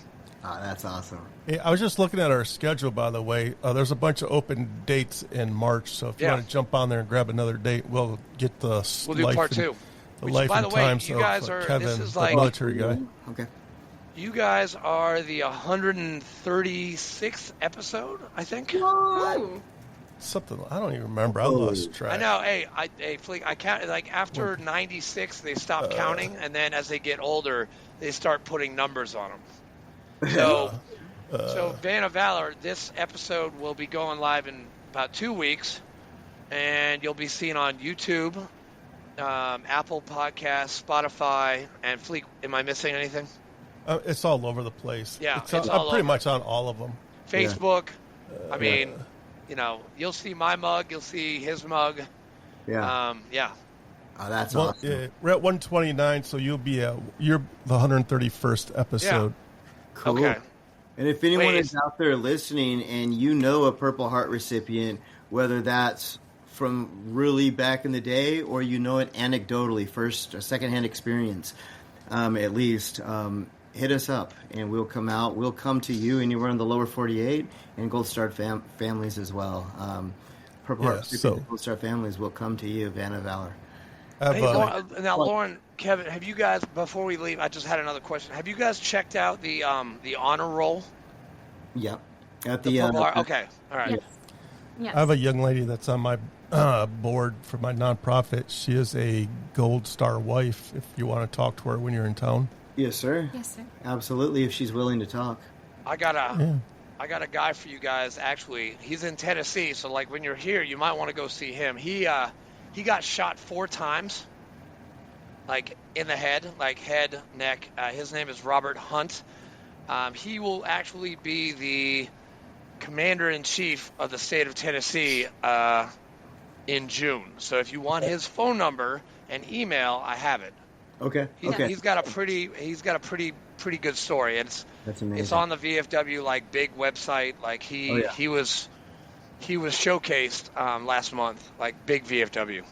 Oh, that's awesome. Hey, I was just looking at our schedule, by the way. There's a bunch of open dates in March, so if you want to jump on there and grab another date, we'll get the we'll do part 2. Life by the and way, times you guys of are Kevin, this is the like military guy. Okay. You guys are the 136th episode, I think. Woo. Something I don't even remember. I lost track. I know. Hey, Fleek, I count like after 96, they stop counting, and then as they get older, they start putting numbers on them. So, Vanna Valor, this episode will be going live in about 2 weeks, and you'll be seen on YouTube, Apple Podcasts, Spotify, and Fleek. Am I missing anything? It's all over the place. Yeah, I'm pretty much on all of them. Facebook. I mean, you'll see my mug, you'll see his mug. Yeah. Oh, that's awesome. We're at 129, so you're the 131st episode. Yeah. Cool. Okay. And if anyone is out there listening and you know a Purple Heart recipient, whether that's from really back in the day or you know it anecdotally, first or secondhand experience, at least, hit us up and we'll come out. We'll come to you anywhere in the lower 48 and Gold Star families as well. Purple Heart recipients, Gold Star families will come to you, Vanna Valor. Lauren, Kevin, have you guys, before we leave, I just had another question. Have you guys checked out the honor roll? Yeah. At the okay. All right. Yes. I have a young lady that's on my board for my nonprofit. She is a Gold Star wife, if you want to talk to her when you're in town. Yes, sir. Yes, sir. Absolutely, if she's willing to talk. I got a guy for you guys, actually. He's in Tennessee, so like when you're here, you might want to go see him. He got shot 4 times, like in the head, like head, neck. His name is Robert Hunt. He will actually be the commander-in-chief of the state of Tennessee in June. So if you want his phone number and email, I have it. Okay. He's got a pretty good story. That's amazing. It's on the VFW like big website. Like he was showcased last month, like big VFW.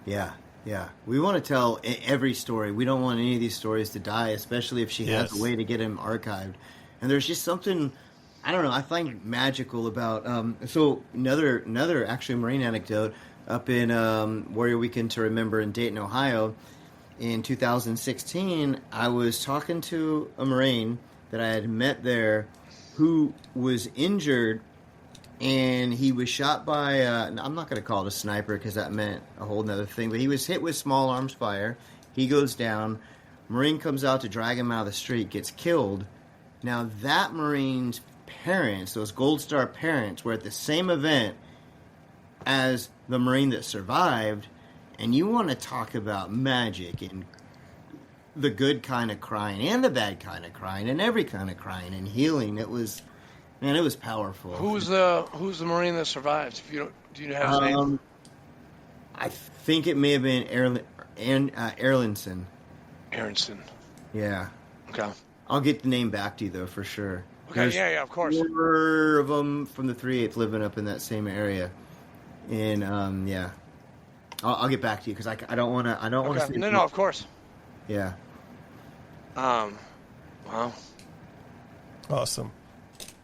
Yeah. We want to tell every story. We don't want any of these stories to die, especially if she has a way to get them archived. And there's just something, I don't know, I find magical about. So another actually Marine anecdote up in Warrior Weekend to Remember in Dayton, Ohio. In 2016, I was talking to a Marine that I had met there who was injured. And he was shot by, I'm not going to call it a sniper because that meant a whole nother thing, but he was hit with small arms fire. He goes down. Marine comes out to drag him out of the street, gets killed. Now that Marine's parents, those Gold Star parents, were at the same event as the Marine that survived. And you want to talk about magic and the good kind of crying and the bad kind of crying and every kind of crying and healing. It was powerful. Who's the Marine that survived? Do you have his name? I think it may have been Erlinson. Aronson. Yeah. Okay. I'll get the name back to you though for sure. Okay. There's of course. 4 of them from the 3/8 living up in that same area, and I'll get back to you because I don't want to. I don't want to. Okay. No, of course. Yeah. Wow. Awesome.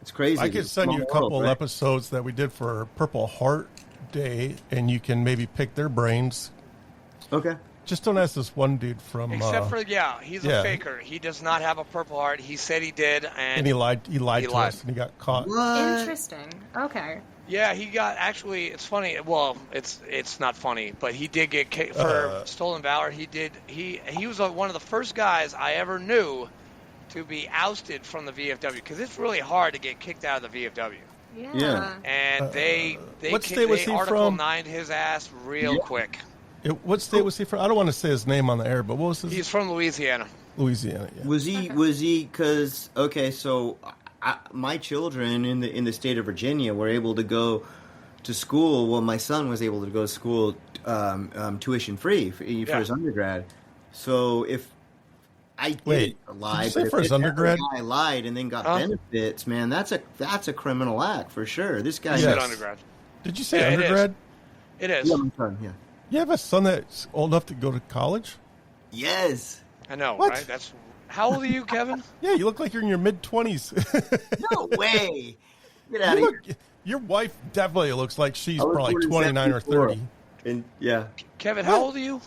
It's crazy. I could send you a couple episodes that we did for Purple Heart Day, and you can maybe pick their brains. Okay. Just don't ask this one dude from. Except for he's a faker. He does not have a Purple Heart. He said he did, and he lied. He lied to us, and he got caught. What? Interesting. Okay. Yeah, he got actually. It's funny. Well, it's not funny, but he did get for stolen valor. He did. He was one of the first guys I ever knew to be ousted from the VFW because it's really hard to get kicked out of the VFW. Yeah. And they what state was he Article from? 9'd his ass real quick. What state was he from? I don't want to say his name on the air, but what was his? He's from Louisiana. Louisiana. Yeah. Was he? Because so my children in the state of Virginia were able to go to school. Well, my son was able to go to school tuition free for his undergrad. So if I did lie, did you say for his undergrad? I lied and then got benefits. Man, that's a criminal act for sure. This guy. Yes. Undergrad. Did you say undergrad? It is. Yeah, my son. Yeah. You have a son that's old enough to go to college? Yes. I know, What? right? That's how old are you, Kevin? Yeah, you look like you're in your mid-20s. No way. Get out of here. Your wife definitely looks like she's I was probably born in 29 or 74. 30. And yeah, Kevin, how old are you?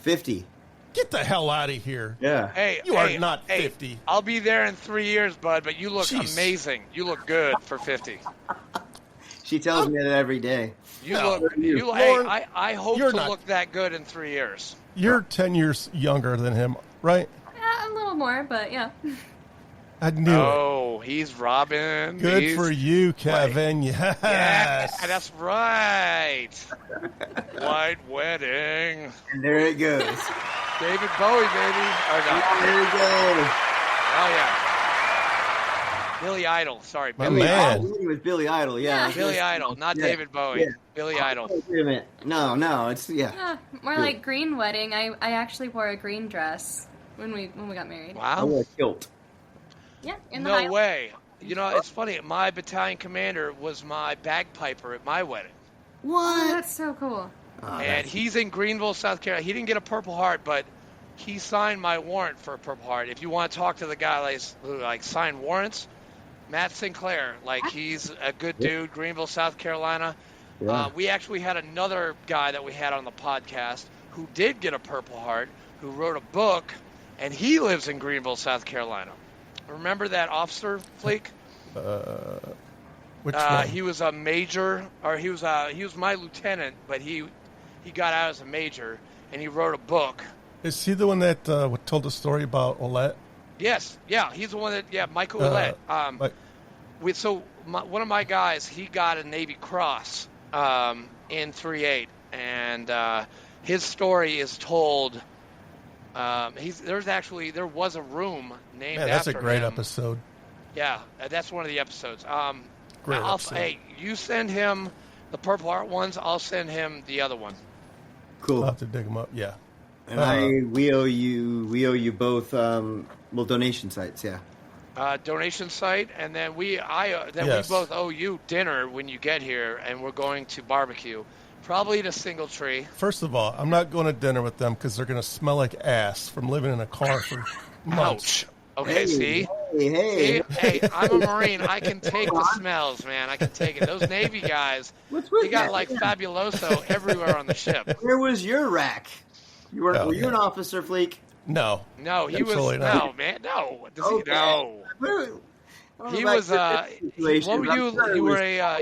50. Get the hell out of here. Yeah. Hey, You are not 50. I'll be there in 3 years, bud. But you look Jeez. amazing. You look good for 50. She tells me that every day. You No. look. You. Lauren, Hey, I hope you're to not- look that good in 3 years. You're 10 years younger than him, right? Yeah, a little more, but yeah. I knew it. Oh, he's Robin. Good for you, Kevin. Yes. Yeah, that's right. White wedding. And there it goes. David Bowie, baby. Or no. There it goes. Oh yeah. Billy Idol. Sorry, My Billy. man. It was Billy Idol, yeah. Billy Idol, not Yeah. David Bowie. Yeah. Billy Idol. Oh, wait a minute. No, it's More like green wedding. I actually wore a green dress when we got married. I Wow. wore a kilt. Yeah, in the No Highlands. way. You know, it's funny. My battalion commander was my bagpiper at my wedding. Oh, What? that's so cool. And he's in Greenville, South Carolina. He didn't get a Purple Heart, but he signed my warrant for a Purple Heart. If you want to talk to the guy who signed warrants, Matt Sinclair, he's a good dude, Greenville, South Carolina. Yeah. We actually had another guy that we had on the podcast who did get a Purple Heart, who wrote a book, and he lives in Greenville, South Carolina. Remember that officer, Fleek? Which one? He was a major, or he was my lieutenant, but he got out as a major, and he wrote a book. Is he the one that told the story about Olette? Yes, yeah, he's the one that, Michael Ouellette. One of my guys, he got a Navy Cross in 3/8, and his story is told. There was a room named Man, that's after a great him. episode. Yeah, that's one of the episodes. Great episode. Hey, you send him the Purple Heart ones. I'll send him the other one. Cool. I'll have to dig him up. Yeah. And we owe you both donation sites, yeah. Donation site, and then we Yes. both owe you dinner when you get here, and we're going to barbecue, probably at a single tree. First of all, I'm not going to dinner with them because they're going to smell like ass from living in a car for months. Ouch. Okay, see? Hey. Hey, I'm a Marine. I can take the smells, man. I can take it. Those Navy guys, What's with they got that? Fabuloso everywhere on the ship. Where was your rack? Were you an officer, Fleek? No. No, he was Absolutely not. no, man. No. Does Okay. he? No. He was. What were you?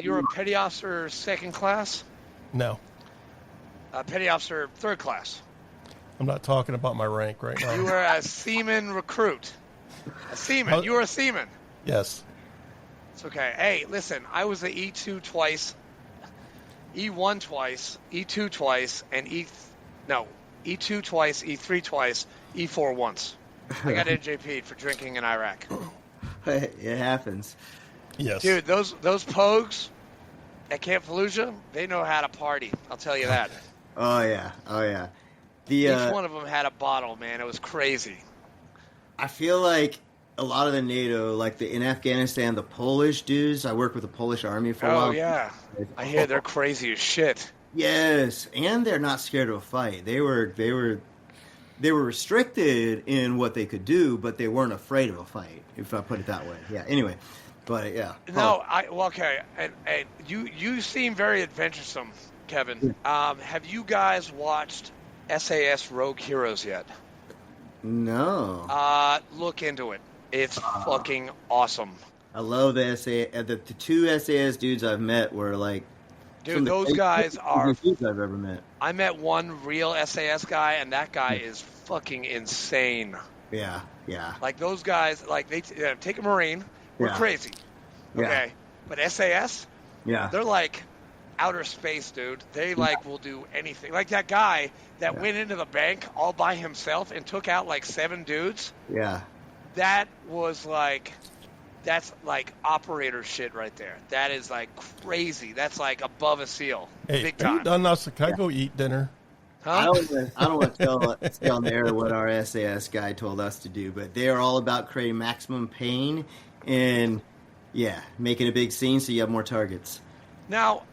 You were a petty officer, second class. No. Petty officer, third class. I'm not talking about my rank right now. You were a seaman recruit. A seaman. You were a seaman. Yes. It's okay. Hey, listen. I was a E2 twice, E1 twice, E2 twice, and E2 twice, E3 twice, E4 once. I got NJP'd for drinking in Iraq. It happens. Yes. Dude, those pogues at Camp Fallujah, they know how to party. I'll tell you that. Oh yeah. Each one of them had a bottle, man. It was crazy. I feel like a lot of the NATO, in Afghanistan, the Polish dudes. I worked with the Polish army for a while. Oh, yeah. I hear they're crazy as shit. Yes, and they're not scared of a fight. They were restricted in what they could do, but they weren't afraid of a fight, if I put it that way. Yeah. Anyway, but yeah. No, okay. And you seem very adventuresome, Kevin. Have you guys watched SAS Rogue Heroes yet? No. Look into it. It's fucking awesome. I love the the two SAS dudes I've met were like, dude, those guys are dudes I've ever met. I met one real SAS guy, and that guy is fucking insane. Yeah, yeah. Like those guys, like they take a Marine. We're crazy. Yeah. Okay, but SAS, yeah, they're like outer space, dude. They like will do anything. Like that guy that went into the bank all by himself and took out like 7 dudes. Yeah. That was like. That's like operator shit right there. That is like crazy. That's like above a SEAL. Hey, big are time. you done now? So can I go eat dinner? Huh? I don't want to say on the air what our SAS guy told us to do, but they are all about creating maximum pain and, making a big scene so you have more targets. Now,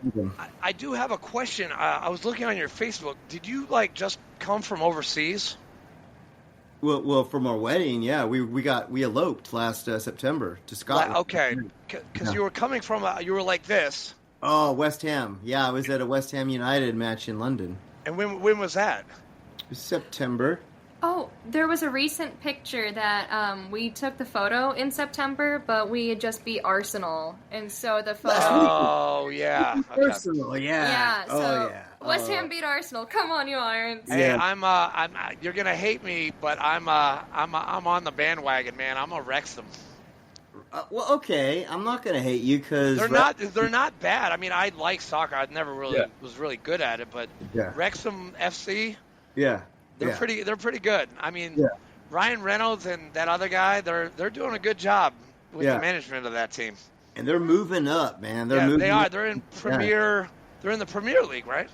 I do have a question. I was looking on your Facebook. Did you like just come from overseas? Well, from our wedding, we eloped last September to Scotland. Okay, because you were coming from you were like this. Oh, West Ham. Yeah, I was at a West Ham United match in London. And when was that? September. Oh, there was a recent picture that we took the photo in September, but we had just beat Arsenal, and so the photo. Oh yeah, Arsenal, yeah. So West Ham beat Arsenal. Come on, you Irons. Hey, I'm you're gonna hate me, but I'm on the bandwagon, man. I'm a Wrexham. Well, okay, I'm not gonna hate you because they're not bad. I mean, I like soccer. I never really was really good at it, but Wrexham FC. Yeah. They're pretty good. I mean, Ryan Reynolds and that other guy, they're doing a good job with the management of that team. And they're moving up, man. They are. They're in Premier. They're in the Premier League, right?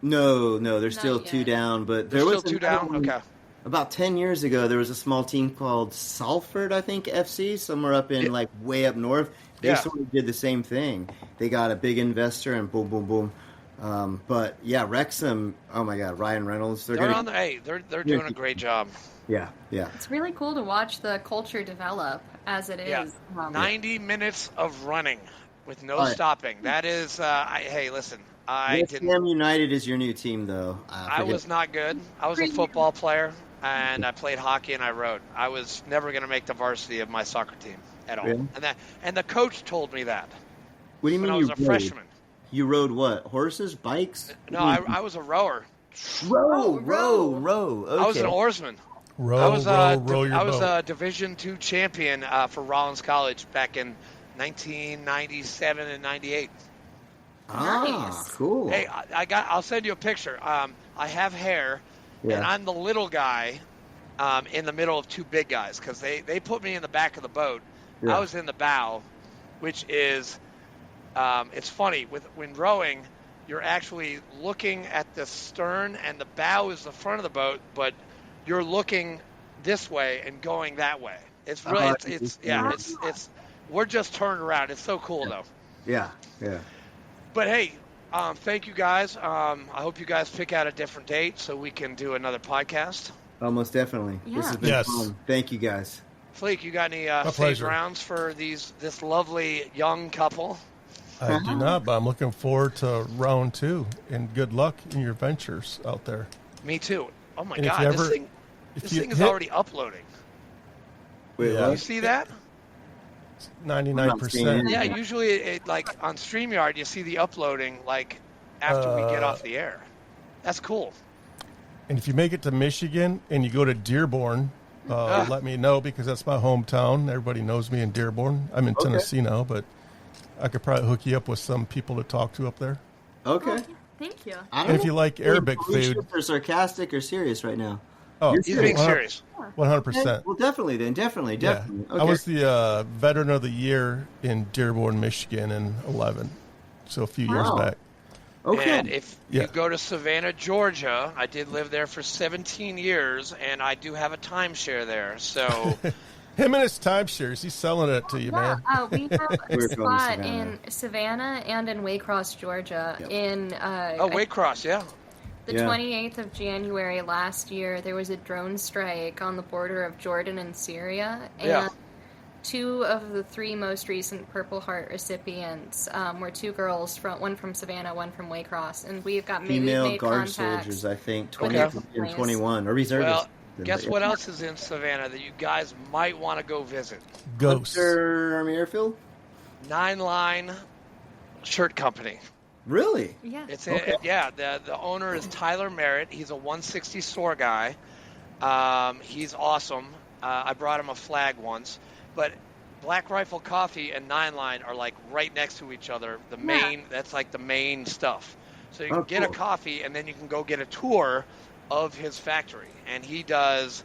No, they're still 2 down. But there was still 2 down. Okay. About 10 years ago, there was a small team called Salford, I think, FC, somewhere up in like way up north. They sort of did the same thing. They got a big investor and boom, boom, boom. But Wrexham. Oh my God, Ryan Reynolds. They're doing a great job. Yeah. It's really cool to watch the culture develop as it is. 90 minutes of running with no stopping. That is. Hey, listen. West Ham United is your new team, though. I was not good. I was a football player, and I played hockey and I rowed. I was never going to make the varsity of my soccer team at all. Really? And the coach told me that. What do you mean? When I was a freshman. You rode what? Horses? Bikes? No, I was a rower. Row. Okay. I was an oarsman. Row your I was boat. a Division II champion for Rollins College back in 1997 and 98. Nice. Cool. Hey, I'll send you a picture. I have hair, and I'm the little guy in the middle of 2 big guys because they put me in the back of the boat. I was in the bow, which is it's funny when rowing, you're actually looking at the stern and the bow is the front of the boat, but you're looking this way and going that way. It's really it's we're just turned around. It's so cool though. Yeah. But hey, thank you guys. I hope you guys pick out a different date so we can do another podcast. Most definitely. Yeah. This has been fun. Thank you guys. Fleek, you got any safe pleasure. rounds for this lovely young couple? I do not, but I'm looking forward to round 2, and good luck in your ventures out there. Me too. Oh my And if God, you this ever- thing If you is hit already uploading. Wait, Yeah. You see that? 99%. Yeah, usually it like on StreamYard you see the uploading like after we get off the air. That's cool. And if you make it to Michigan and you go to Dearborn, let me know because that's my hometown. Everybody knows me in Dearborn. I'm in Tennessee now, but I could probably hook you up with some people to talk to up there. Okay. Thank you. And if you like Arabic food, Or sarcastic or serious right now? He's being serious. 100%. Well, definitely then. Definitely. Yeah. Okay. I was the Veteran of the Year in Dearborn, Michigan in 11, so a few years back. Okay. And if you go to Savannah, Georgia, I did live there for 17 years, and I do have a timeshare there. So Him and his timeshares. He's selling it to you, man. We have a We're going to spot Savannah. in Savannah and in Waycross, Georgia. Yep. In Waycross, yeah. the Yeah. 28th of January last year, there was a drone strike on the border of Jordan and Syria, and Yeah. 2 of the 3 most recent Purple Heart recipients were 2 girls, one from Savannah, one from Waycross, and we've Female made guard contacts. soldiers, I think, with 20 their and families. 21, or reservists. Well, guess what else is in Savannah that you guys might want to go visit? Ghosts. Hunter Army Airfield? 9 Line Shirt Company. Really? Yeah. It's Okay. the owner is Tyler Merritt. He's a 160 SOAR guy. He's awesome. I brought him a flag once, but Black Rifle Coffee and 9 Line are like right next to each other. That's like the main stuff. So you can get a cool. coffee and then you can go get a tour of his factory. And he does,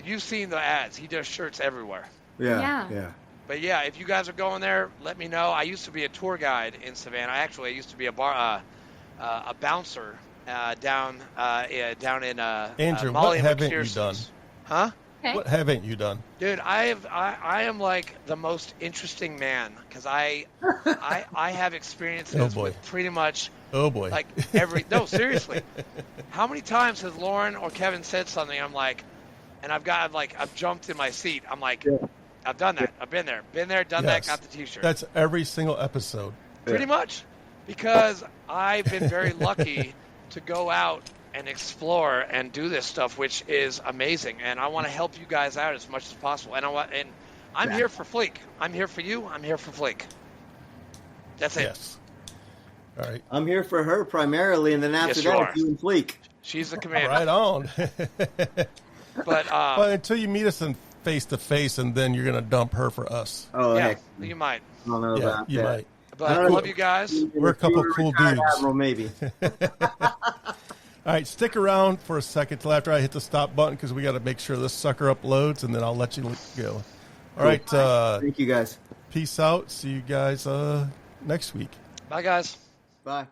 you've seen the ads. He does shirts everywhere. Yeah. But yeah, if you guys are going there, let me know. I used to be a tour guide in Savannah. Actually, I used to be a bouncer down in Andrew, Molly what and haven't you McPherson's. done? Huh? Okay. What haven't you done? Dude, I am like the most interesting man because I have experiences Oh, boy. with pretty much Oh boy. like no, seriously. How many times has Lauren or Kevin said something? I'm like, and I've jumped in my seat. I'm like, I've done that. I've been there, done that, Yes. got the T-shirt. That's every single episode. Pretty much, because I've been very lucky to go out and explore and do this stuff, which is amazing. And I want to help you guys out as much as possible. And I'm here for Fleek. I'm here for you. I'm here for Fleek. That's it. Yes. All right. I'm here for her primarily, and then after Yes, you that, are. you and Fleek. She's the commander. Right on. But Well, until you meet us in face to face, and then you're gonna dump her for us. Oh, yeah, heck. you might. I don't know Yeah, about you that. might. But I I don't love know. you guys. We're a couple cool Retired dudes. Admiral, maybe. All right, stick around for a second till after I hit the stop button because we got to make sure this sucker uploads, and then I'll let you go. All right, Thank you, guys. peace out. See you guys next week. Bye, guys. Bye.